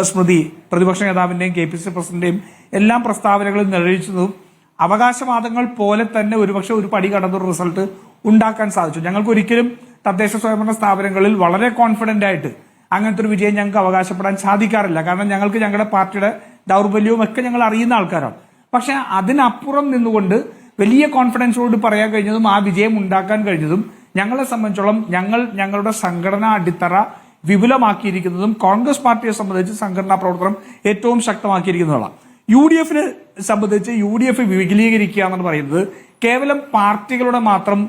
സ്മൃതി പ്രതിപക്ഷ നേതാവിന്റെയും KPCC പ്രസിഡന്റിന്റെയും എല്ലാം പ്രസ്താവനകളിൽ നിഴലിച്ചതും അവകാശവാദങ്ങൾ പോലെ തന്നെ ഒരുപക്ഷെ ഒരു പടി കടന്നൊരു റിസൾട്ട് ഉണ്ടാക്കാൻ സാധിച്ചു. ഞങ്ങൾക്ക് ഒരിക്കലും തദ്ദേശ സ്വയംഭരണ സ്ഥാപനങ്ങളിൽ വളരെ കോൺഫിഡന്റ് ആയിട്ട് അങ്ങനത്തെ ഒരു വിജയം ഞങ്ങൾക്ക് അവകാശപ്പെടാൻ സാധിക്കാറില്ല. കാരണം ഞങ്ങൾക്ക് ഞങ്ങളുടെ പാർട്ടിയുടെ ദൗർബല്യവും ഒക്കെ ഞങ്ങൾ അറിയുന്ന ആൾക്കാരാണ്. പക്ഷെ അതിനപ്പുറം നിന്നുകൊണ്ട് വലിയ കോൺഫിഡൻസോട് പറയാൻ കഴിഞ്ഞതും ആ വിജയം ഉണ്ടാക്കാൻ കഴിഞ്ഞതും ഞങ്ങളെ സംബന്ധിച്ചോളം ഞങ്ങളുടെ സംഘടനാ അടിത്തറ വിപുലമാക്കിയിരിക്കുന്നതും കോൺഗ്രസ് പാർട്ടിയെ സംബന്ധിച്ച് സംഘടനാ പ്രവർത്തനം ഏറ്റവും ശക്തമാക്കിയിരിക്കുന്നതാണ്. UDF-നെ സംബന്ധിച്ച് UDF വിപുലീകരിക്കുക എന്ന് പറയുന്നത് കേവലം പാർട്ടികളുടെ മാത്രം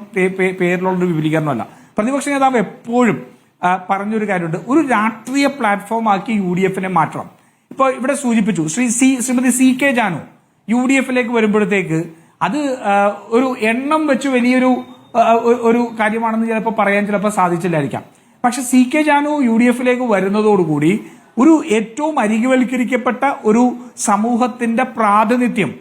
പേരിലുള്ള ഒരു വിപുലീകരണമല്ല. പ്രതിപക്ഷ നേതാവ് എപ്പോഴും പറഞ്ഞൊരു കാര്യമുണ്ട്, ഒരു രാഷ്ട്രീയ പ്ലാറ്റ്ഫോം ആക്കി UDF-നെ മാറ്റണം. ഇപ്പോൾ ഇവിടെ സൂചിപ്പിച്ചു ശ്രീമതി CK ജാനു UDF-ലേക്ക് വരുമ്പോഴത്തേക്ക് അത് ഒരു എണ്ണം വെച്ച് വലിയൊരു ഒരു കാര്യമാണെന്ന് ചിലപ്പോൾ പറയാൻ ചിലപ്പോൾ സാധിച്ചില്ലായിരിക്കാം. പക്ഷെ CK ജാനു UDF-ലേക്ക് വരുന്നതോടുകൂടി ഒരു ഏറ്റവും അരികുവൽക്കരിക്കപ്പെട്ട ഒരു സമൂഹത്തിന്റെ പ്രാതിനിധ്യം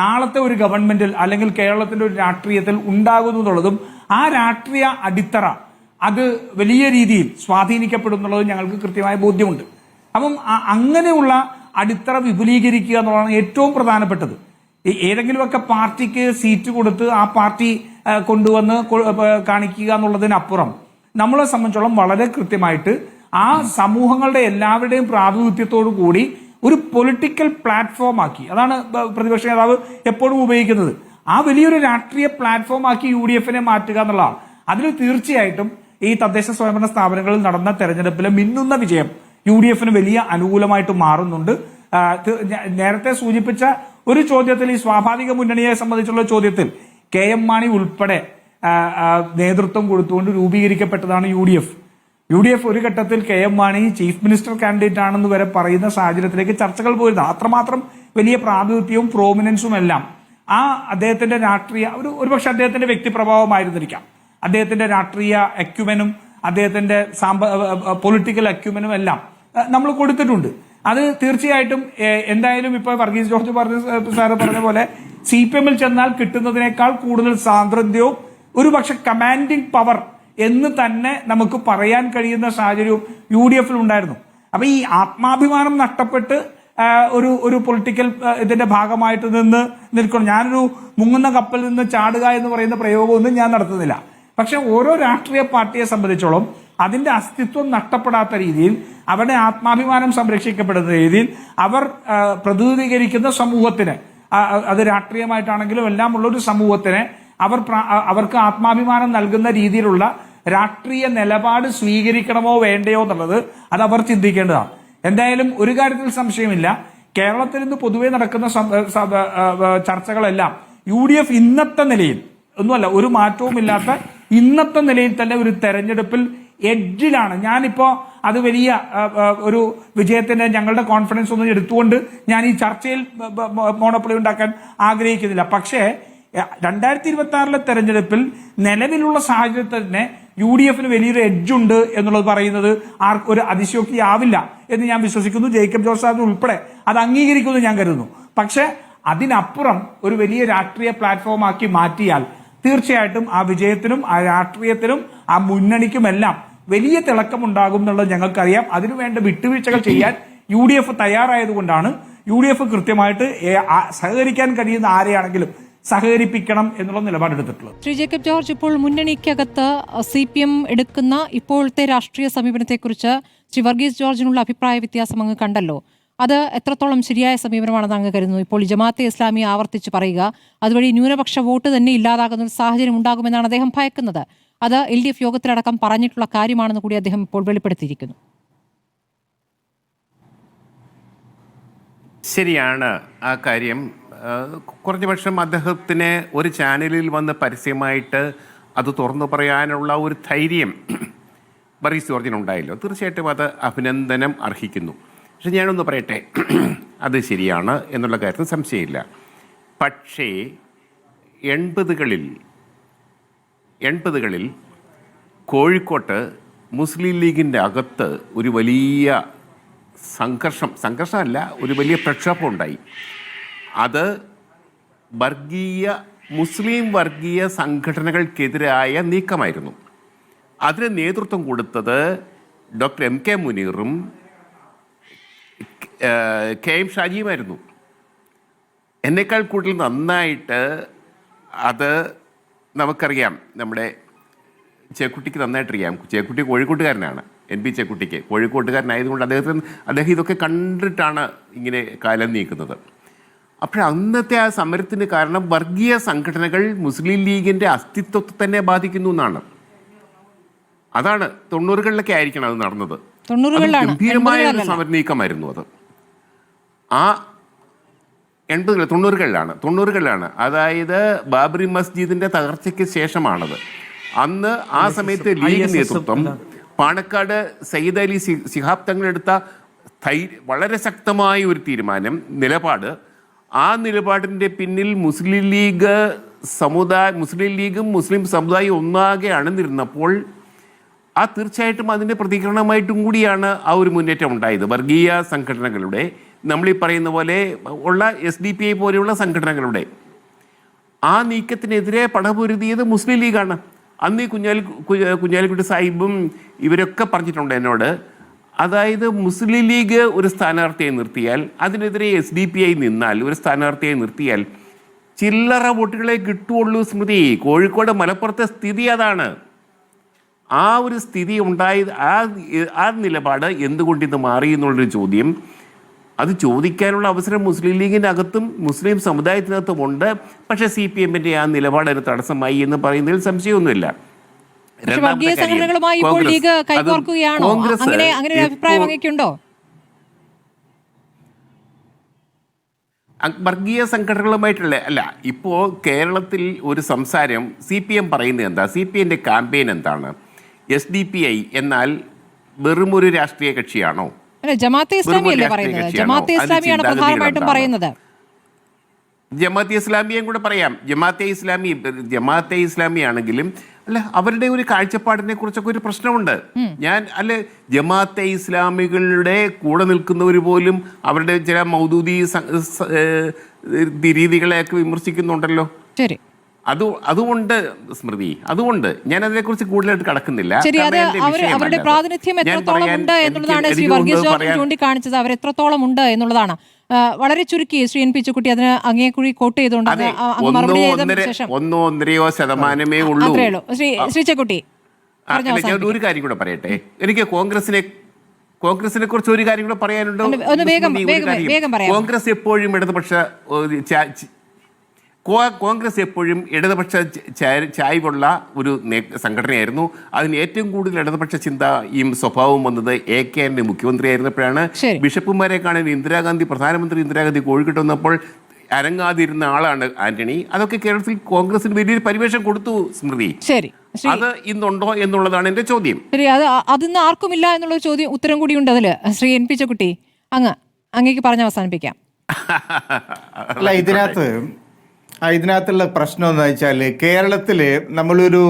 നാളത്തെ ഒരു ഗവൺമെന്റിൽ അല്ലെങ്കിൽ കേരളത്തിന്റെ ഒരു രാഷ്ട്രീയത്തിൽ ഉണ്ടാകുന്നതുള്ളതും ആ രാഷ്ട്രീയ അടിത്തറ അത് വലിയ രീതിയിൽ സ്വാധീനിക്കപ്പെടും എന്നുള്ളതും ഞങ്ങൾക്ക് കൃത്യമായ ബോധ്യമുണ്ട്. അപ്പം അങ്ങനെയുള്ള അടിത്തറ വിപുലീകരിക്കുക എന്നുള്ളതാണ് ഏറ്റവും പ്രധാനപ്പെട്ടത്. ഏതെങ്കിലുമൊക്കെ പാർട്ടിക്ക് സീറ്റ് കൊടുത്ത് ആ പാർട്ടി കൊണ്ടുവന്ന് കാണിക്കുക എന്നുള്ളതിനപ്പുറം നമ്മളെ സംബന്ധിച്ചോളം വളരെ കൃത്യമായിട്ട് ആ സമൂഹങ്ങളുടെ എല്ലാവരുടെയും പ്രാതിനിധ്യത്തോടു കൂടി ഒരു പൊളിറ്റിക്കൽ പ്ലാറ്റ്ഫോം ആക്കി, അതാണ് പ്രതിപക്ഷ നേതാവ് എപ്പോഴും ഉപയോഗിക്കുന്നത്, ആ വലിയൊരു രാഷ്ട്രീയ പ്ലാറ്റ്ഫോം ആക്കി UDF-നെ മാറ്റുക എന്നുള്ളതാണ്. അതിൽ തീർച്ചയായിട്ടും ഈ തദ്ദേശ സ്വയംഭരണ സ്ഥാപനങ്ങളിൽ നടന്ന തെരഞ്ഞെടുപ്പിലെ മിന്നുന്ന വിജയം UDF-ന് വലിയ അനുകൂലമായിട്ട് മാറുന്നുണ്ട്. നേരത്തെ സൂചിപ്പിച്ച ഒരു ചോദ്യത്തിൽ, ഈ സ്വാഭാവിക മുന്നണിയെ സംബന്ധിച്ചുള്ള ചോദ്യത്തിൽ KM മാണി ഉൾപ്പെടെ നേതൃത്വം കൊടുത്തുകൊണ്ട് രൂപീകരിക്കപ്പെട്ടതാണ് UDF ഒരു ഘട്ടത്തിൽ KM Mani chief minister candidate ആണെന്ന് വരെ പറയുന്ന സാഹചര്യത്തിലേക്ക് ചർച്ചകൾ പോയിരുന്നു. അത്രമാത്രം വലിയ പ്രാതിനിധ്യവും പ്രോമിനൻസും എല്ലാം ആ അദ്ദേഹത്തിന്റെ രാഷ്ട്രീയ ഒരുപക്ഷെ അദ്ദേഹത്തിന്റെ വ്യക്തിപ്രഭാവമായിരുന്നിരിക്കാം, അദ്ദേഹത്തിന്റെ രാഷ്ട്രീയ അക്യുമെനും അദ്ദേഹത്തിന്റെ പൊളിറ്റിക്കൽ അക്യുമെനും എല്ലാം നമ്മൾ കൊടുത്തിട്ടുണ്ട്. അത് തീർച്ചയായിട്ടും എന്തായാലും ഇപ്പൊ വർഗീസ് ജോർജ് സാറ് പറഞ്ഞ പോലെ CPM-ൽ ചെന്നാൽ കിട്ടുന്നതിനേക്കാൾ കൂടുതൽ സ്വാതന്ത്ര്യവും ഒരുപക്ഷെ കമാൻഡിംഗ് പവർ എന്ന് തന്നെ നമുക്ക് പറയാൻ കഴിയുന്ന സാഹചര്യവും UDF-ൽ ഉണ്ടായിരുന്നു. അപ്പൊ ഈ ആത്മാഭിമാനം നഷ്ടപ്പെട്ട് ഒരു പൊളിറ്റിക്കൽ ഇതിന്റെ ഭാഗമായിട്ട് നിൽക്കണം. ഞാനൊരു മുങ്ങുന്ന കപ്പലിൽ നിന്ന് ചാടുക എന്ന് പറയുന്ന പ്രയോഗമൊന്നും ഞാൻ നടത്തുന്നില്ല. പക്ഷെ ഓരോ രാഷ്ട്രീയ പാർട്ടിയെ സംബന്ധിച്ചോളം അതിന്റെ അസ്തിത്വം നഷ്ടപ്പെടാത്ത രീതിയിൽ, അവരുടെ ആത്മാഭിമാനം സംരക്ഷിക്കപ്പെടുന്ന രീതിയിൽ അവർ പ്രതിനിധീകരിക്കുന്ന സമൂഹത്തിന്, അത് രാഷ്ട്രീയമായിട്ടാണെങ്കിലും എല്ലാം ഉള്ള ഒരു സമൂഹത്തിന് അവർക്ക് ആത്മാഭിമാനം നൽകുന്ന രീതിയിലുള്ള രാഷ്ട്രീയ നിലപാട് സ്വീകരിക്കണമോ വേണ്ടയോ എന്നുള്ളത് അത് അവർ ചിന്തിക്കേണ്ടതാണ്. എന്തായാലും ഒരു കാര്യത്തിൽ സംശയമില്ല, കേരളത്തിൽ നിന്ന് പൊതുവെ നടക്കുന്ന ചർച്ചകളെല്ലാം UDF ഇന്നത്തെ നിലയിൽ ഒന്നുമല്ല, ഒരു മാറ്റവുമില്ലാത്ത ഇന്നത്തെ നിലയിൽ തന്നെ ഒരു തെരഞ്ഞെടുപ്പിൽ എഡ്ജിലാണ്. ഞാനിപ്പോ അത് വലിയ ഒരു വിജയത്തിന്റെ ഞങ്ങളുടെ കോൺഫിഡൻസ് ഒന്നും എടുത്തുകൊണ്ട് ഞാൻ ഈ ചർച്ചയിൽ മോണോപ്പൊളി ഉണ്ടാക്കാൻ ആഗ്രഹിക്കുന്നില്ല. പക്ഷേ 2026 തെരഞ്ഞെടുപ്പിൽ നിലവിലുള്ള സാഹചര്യത്തിൽ തന്നെ UDF-ന് വലിയൊരു എഡ്ജുണ്ട് എന്നുള്ളത് പറയുന്നത് ഒരു അതിശയോക്തിയാവില്ല എന്ന് ഞാൻ വിശ്വസിക്കുന്നു. ജേക്കബ് ജോർജ് സാറിന് ഉൾപ്പെടെ അത് അംഗീകരിക്കുമെന്ന് ഞാൻ കരുതുന്നു. പക്ഷെ അതിനപ്പുറം ഒരു വലിയ രാഷ്ട്രീയ പ്ലാറ്റ്ഫോം ആക്കി മാറ്റിയാൽ തീർച്ചയായിട്ടും ആ വിജയത്തിനും ആ രാഷ്ട്രീയത്തിനും ആ മുന്നണിക്കുമെല്ലാം വലിയ തിളക്കമുണ്ടാകും എന്നുള്ളത് ഞങ്ങൾക്കറിയാം. അതിനുവേണ്ട വിട്ടുവീഴ്ചകൾ ചെയ്യാൻ UDF തയ്യാറായതുകൊണ്ടാണ് UDF കൃത്യമായിട്ട് സഹകരിക്കാൻ കഴിയുന്ന ആരെയാണെങ്കിലും സഹകരിപ്പിക്കണം എന്നുള്ള നിലപാടെടുത്തിട്ടുള്ളത്. ശ്രീ ജേക്കബ് ജോർജ്, ഇപ്പോൾ മുന്നണിക്കകത്ത് CPM എടുക്കുന്ന ഇപ്പോഴത്തെ രാഷ്ട്രീയ സമീപനത്തെക്കുറിച്ച് ശ്രീ വർഗീസ് ജോർജിനുള്ള അഭിപ്രായ വ്യത്യാസം അങ്ങ് കണ്ടല്ലോ. അത് എത്രത്തോളം ശരിയായ സമീപനമാണെന്ന് അങ്ങ് കരുതുന്നു? ഇപ്പോൾ ജമാഅത്തെ ഇസ്ലാമി ആവർത്തിച്ച് പറയുക, അതുവഴി ന്യൂനപക്ഷ വോട്ട് തന്നെ ഇല്ലാതാകുന്ന ഒരു സാഹചര്യം ഉണ്ടാകുമെന്നാണ് അദ്ദേഹം ഭയക്കുന്നത്. അത് LDF യോഗത്തിലടക്കം പറഞ്ഞിട്ടുള്ള കാര്യമാണെന്ന് കൂടി അദ്ദേഹം ഇപ്പോൾ വെളിപ്പെടുത്തിയിരിക്കുന്നു. ശരിയാണ് ആ കാര്യം. കുറഞ്ഞ പക്ഷം അദ്ദേഹത്തിന് ഒരു ചാനലിൽ വന്ന് പരസ്യമായിട്ട് അത് തുറന്നു പറയാനുള്ള ഒരു ധൈര്യം വർഗീസ് ജോർജിനുണ്ടായല്ലോ. തീർച്ചയായിട്ടും അത് അഭിനന്ദനം അർഹിക്കുന്നു. പക്ഷെ ഞാനൊന്ന് പറയട്ടെ, അത് ശരിയാണ് എന്നുള്ള കാര്യത്തിൽ സംശയമില്ല. പക്ഷേ 80കളിൽ കോഴിക്കോട്ട് മുസ്ലിം ലീഗിൻ്റെ അകത്ത് ഒരു വലിയ സംഘർഷമല്ല, ഒരു വലിയ പ്രക്ഷോഭം ഉണ്ടായി. അത് മുസ്ലിം വർഗീയ സംഘടനകൾക്കെതിരായ നീക്കമായിരുന്നു. അതിന് നേതൃത്വം കൊടുത്തത് ഡോക്ടർ MK മുനീറും KM ഷാജിയുമായിരുന്നു. എന്നേക്കാൾ കൂടുതൽ നന്നായിട്ട് അത് നമുക്കറിയാം. നമ്മുടെ ചേക്കുട്ടിക്ക് നന്നായിട്ടറിയാം. ചേക്കുട്ടി കോഴിക്കോട്ടുകാരനാണ്. NP ചേക്കുട്ടിക്ക് കോഴിക്കോട്ടുകാരനായതുകൊണ്ട് അദ്ദേഹം ഇതൊക്കെ കണ്ടിട്ടാണ് ഇങ്ങനെ കാലം നീക്കുന്നത്. അപ്പോൾ അന്നത്തെ ആ സമരത്തിന് കാരണം വർഗീയ സംഘടനകൾ മുസ്ലിം ലീഗിൻ്റെ അസ്തിത്വത്തെ തന്നെ ബാധിക്കുന്നു എന്നാണ്. അതാണ് 90കളിലൊക്കെ ആയിരിക്കണം അത് നടന്നത്. ഗംഭീരമായ ഒരു സമര നീക്കമായിരുന്നു അത്. തൊണ്ണൂറുകളിലാണ്. അതായത് ബാബറി മസ്ജിദിന്റെ തകർച്ചയ്ക്ക് ശേഷമാണത്. അന്ന് ആ സമയത്ത് ലീഗ് നേതൃത്വം പാണക്കാട് സയ്യിദ് അലി ശിഹാബ് തങ്ങളെടുത്ത വളരെ ശക്തമായ ഒരു തീരുമാനം, നിലപാട്. ആ നിലപാടിന്റെ പിന്നിൽ മുസ്ലിം ലീഗും മുസ്ലിം സമുദായം ഒന്നാകെ അണിനിരുന്നപ്പോൾ തീർച്ചയായിട്ടും അതിൻ്റെ പ്രതികരണമായിട്ടും കൂടിയാണ് ആ ഒരു മുന്നേറ്റം ഉണ്ടായത്. വർഗീയ സംഘടനകളുടെ, നമ്മളീ പറയുന്ന പോലെ ഉള്ള SDPI പോലെയുള്ള സംഘടനകളുടെ ആ നീക്കത്തിനെതിരെ പടപൊരുതിയത് മുസ്ലിം ലീഗാണ്. അന്ന് ഈ കുഞ്ഞാലിക്കുട്ടി സാഹിബും ഇവരൊക്കെ പറഞ്ഞിട്ടുണ്ട് എന്നോട്, അതായത് മുസ്ലിം ലീഗ് ഒരു സ്ഥാനാർത്ഥിയെ നിർത്തിയാൽ, അതിനെതിരെ SDPI നിന്നാൽ, ഒരു സ്ഥാനാർത്ഥിയെ നിർത്തിയാൽ ചില്ലറ വോട്ടുകളെ കിട്ടുള്ളൂ. സ്മൃതി, കോഴിക്കോട് മലപ്പുറത്തെ സ്ഥിതി അതാണ്. ആ ഒരു സ്ഥിതി ഉണ്ടായത്, ആ നിലപാട് എന്തുകൊണ്ട് ഇത് മാറി എന്നുള്ളൊരു ചോദ്യം, അത് ചോദിക്കാനുള്ള അവസരം മുസ്ലിം ലീഗിൻ്റെ അകത്തും മുസ്ലിം സമുദായത്തിനകത്തും ഉണ്ട്. പക്ഷേ CPM-ന്റെ ആ നിലപാട് അതിന് തടസ്സമായി എന്ന് പറയുന്നതിൽ സംശയമൊന്നുമില്ല. വർഗീയ സംഘടനകളുമായി ഇപ്പോൾ ലീഗ് കൈകോർക്കുകയാണോ? അങ്ങനെ ഒരു അഭിപ്രായം അങ്ങേക്കുണ്ടോ? വർഗീയ സംഘടനകളുമായിട്ടുള്ള അല്ല, ഇപ്പോൾ കേരളത്തിൽ ഒരു സംസാരം CPM പറയുന്നത് എന്താ? CPM-ന്റെ ക്യാമ്പയിൻ എന്താണ്? SDPI എന്നാൽ വെറും ഒരു രാഷ്ട്രീയ കക്ഷിയാണോ? ജമാഅത്തെ ഇസ്ലാമി അല്ലേ പറയുന്നത്? ജമാഅത്തെ ഇസ്ലാമിയാണ് പ്രധാനമായിട്ടും പറയുന്നത്. ജമാഅത്തെ ഇസ്ലാമിയും കൂടെ പറയാം. ജമാഅത്തെ ഇസ്ലാമി ആണെങ്കിലും അല്ല, അവരുടെ ഒരു കാഴ്ചപ്പാടിനെ കുറിച്ചൊക്കെ ഒരു പ്രശ്നമുണ്ട്. ജമാഅത്തെ ഇസ്ലാമികളുടെ കൂടെ നിൽക്കുന്നവർ പോലും അവരുടെ ചില മൗദൂദി രീതികളെയൊക്കെ വിമർശിക്കുന്നുണ്ടല്ലോ. ശരി, അതുകൊണ്ട് സ്മൃതി, അതുകൊണ്ട് ഞാൻ അതിനെക്കുറിച്ച് കൂടുതലായിട്ട് കടക്കുന്നില്ല. അവരുടെ പ്രാതിനിധ്യം എത്രത്തോളം ഉണ്ട് എന്നുള്ളതാണ് ശ്രീ വർഗീസ് ജോർജ് ചൂണ്ടിക്കാണിച്ചത്. അവർ എത്രത്തോളം ഉണ്ട് എന്നുള്ളതാണ്. വളരെ ചുരുക്കി ശ്രീ NP ചെക്കുട്ടി അതിന് അങ്ങേക്കുറി കോട്ട് ചെയ്തുകൊണ്ട് മറുപടി ചെയ്തതിനു ശേഷം 1-1.5% ഉള്ളൂ. ശ്രീ ചെക്കുട്ടി, ഞാൻ ഒരു കാര്യം കൂടെ പറയട്ടെ. എനിക്ക് കോൺഗ്രസിനെ കുറിച്ച് ഒരു കാര്യം കൂടെ പറയാനുണ്ടോ? കോൺഗ്രസ് എപ്പോഴും ഇടതുപക്ഷ ചായ്വുള്ള ഒരു സംഘടനയായിരുന്നു. അതിന് ഏറ്റവും കൂടുതൽ ഇടതുപക്ഷ ചിന്തയും സ്വഭാവവും വന്നത് AK ആന്റണി മുഖ്യമന്ത്രിയായിരുന്നപ്പോഴാണ്. ബിഷപ്പുമാരെ കാണാൻ പ്രധാനമന്ത്രി ഇന്ദിരാഗാന്ധി കോഴിക്കോട്ട് വന്നപ്പോൾ അരങ്ങാതിരുന്ന ആളാണ് ആന്റണി. അതൊക്കെ കേരളത്തിൽ കോൺഗ്രസിന് വലിയൊരു പരിവേഷം കൊടുത്തു. സ്മൃതി, അത് ഇന്നുണ്ടോ എന്നുള്ളതാണ് എന്റെ ചോദ്യം. ശരി, അതിന്ന് ആർക്കുമില്ല എന്നുള്ള ചോദ്യം ഉത്തരം കൂടിയുണ്ട് അതില്. ശ്രീ NP ചെക്കുട്ടി, അങ്ങേക്ക് പറഞ്ഞ് അവസാനിപ്പിക്കാം. അല്ല, ഇതിനകത്തുള്ള പ്രശ്നം എന്ന് വെച്ചാൽ കേരളത്തിൽ നമ്മളൊരു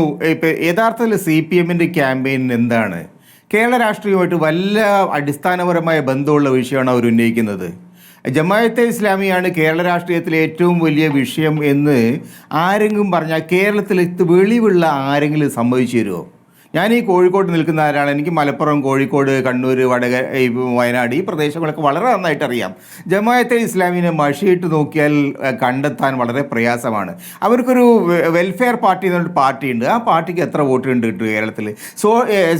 യഥാർത്ഥത്തിൽ CPM-ന്റെ ക്യാമ്പയിൻ എന്താണ്? കേരള രാഷ്ട്രീയമായിട്ട് വല്ല അടിസ്ഥാനപരമായ ബന്ധമുള്ള വിഷയമാണ് അവർ ഉന്നയിക്കുന്നത്. ജമാഅത്തെ ഇസ്ലാമിയാണ് കേരള രാഷ്ട്രീയത്തിലെ ഏറ്റവും വലിയ വിഷയം എന്ന് ആരെങ്കിലും പറഞ്ഞാൽ കേരളത്തിൽ വെളിവുള്ള ആരെങ്കിലും സമ്മതിച്ചു തരുമോ? ഞാൻ ഈ കോഴിക്കോട് നിൽക്കുന്ന ആരാണ്. എനിക്ക് മലപ്പുറം, കോഴിക്കോട്, കണ്ണൂർ, വയനാട് ഈ പ്രദേശങ്ങളൊക്കെ വളരെ നന്നായിട്ട് അറിയാം. ജമാഅത്തെ ഇസ്ലാമിനെ മഷിയിട്ട് നോക്കിയാൽ കണ്ടെത്താൻ വളരെ പ്രയാസമാണ്. അവർക്കൊരു വെൽഫെയർ പാർട്ടി എന്നൊരു പാർട്ടിയുണ്ട്. ആ പാർട്ടിക്ക് എത്ര വോട്ട് ഉണ്ട് കേരളത്തിൽ?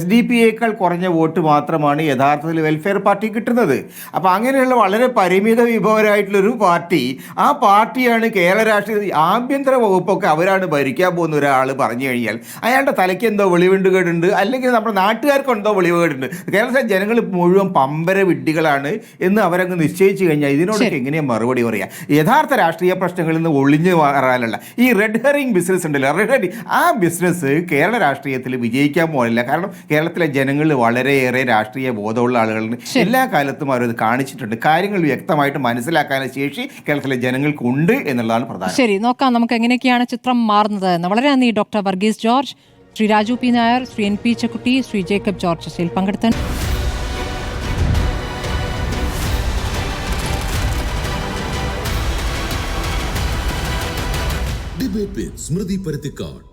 SDPയേക്കാൾ കുറഞ്ഞ വോട്ട് മാത്രമാണ് യഥാർത്ഥത്തിൽ വെൽഫെയർ പാർട്ടി കിട്ടുന്നത്. അപ്പോൾ അങ്ങനെയുള്ള വളരെ പരിമിത വിഭവരായിട്ടുള്ളൊരു പാർട്ടി, ആ പാർട്ടിയാണ് കേരള രാഷ്ട്രീയ ആഭ്യന്തര വകുപ്പൊക്കെ അവരാണ് ഭരിക്കാൻ പോകുന്ന ഒരാൾ പറഞ്ഞു കഴിഞ്ഞാൽ അയാളുടെ തലയ്ക്ക് എന്തോ വെളിവുണ്ട് ഉണ്ട്, അല്ലെങ്കിൽ നമ്മുടെ നാട്ടുകാർക്കുണ്ടോ വെളിവുകേടുണ്ട്. കേരളത്തിലെ ജനങ്ങൾ മുഴുവൻ പമ്പര വിഡ്ഢികളാണ് എന്ന് അവരങ്ങ് നിശ്ചയിച്ചു കഴിഞ്ഞാൽ ഇതിനോടൊക്കെ എങ്ങനെയാണ് മറുപടി പറയുക? യഥാർത്ഥ രാഷ്ട്രീയ പ്രശ്നങ്ങളിൽ നിന്ന് ഒളിഞ്ഞു മാറാനുള്ള ഈ റെഡ് ഹെറിംഗ് ബിസിനസ് ഉണ്ടല്ലോ, ആ ബിസിനസ് കേരള രാഷ്ട്രീയത്തിൽ വിജയിക്കാൻ പോകില്ല. കാരണം കേരളത്തിലെ ജനങ്ങൾ വളരെയേറെ രാഷ്ട്രീയ ബോധമുള്ള ആളുകളാണ്. എല്ലാ കാലത്തും അവരത് കാണിച്ചിട്ടുണ്ട്. കാര്യങ്ങൾ വ്യക്തമായിട്ട് മനസ്സിലാക്കാനുള്ള ശേഷി കേരളത്തിലെ ജനങ്ങൾക്കുണ്ട് എന്നുള്ളതാണ് പ്രധാനം. ശരി, നോക്കാം നമുക്ക് എങ്ങനെയൊക്കെയാണ് ചിത്രം മാറുന്നത് എന്ന്. വളരെ നന്ദി doctor Varghese George, Shri Raju P. Nair, Shri NP Chekkutty, Shri Jacob George ചർച്ചയിൽ പങ്കെടുത്താൻ. ഡിബേറ്റ് വിത്ത് സ്മൃതി പരുത്തിക്കാട്.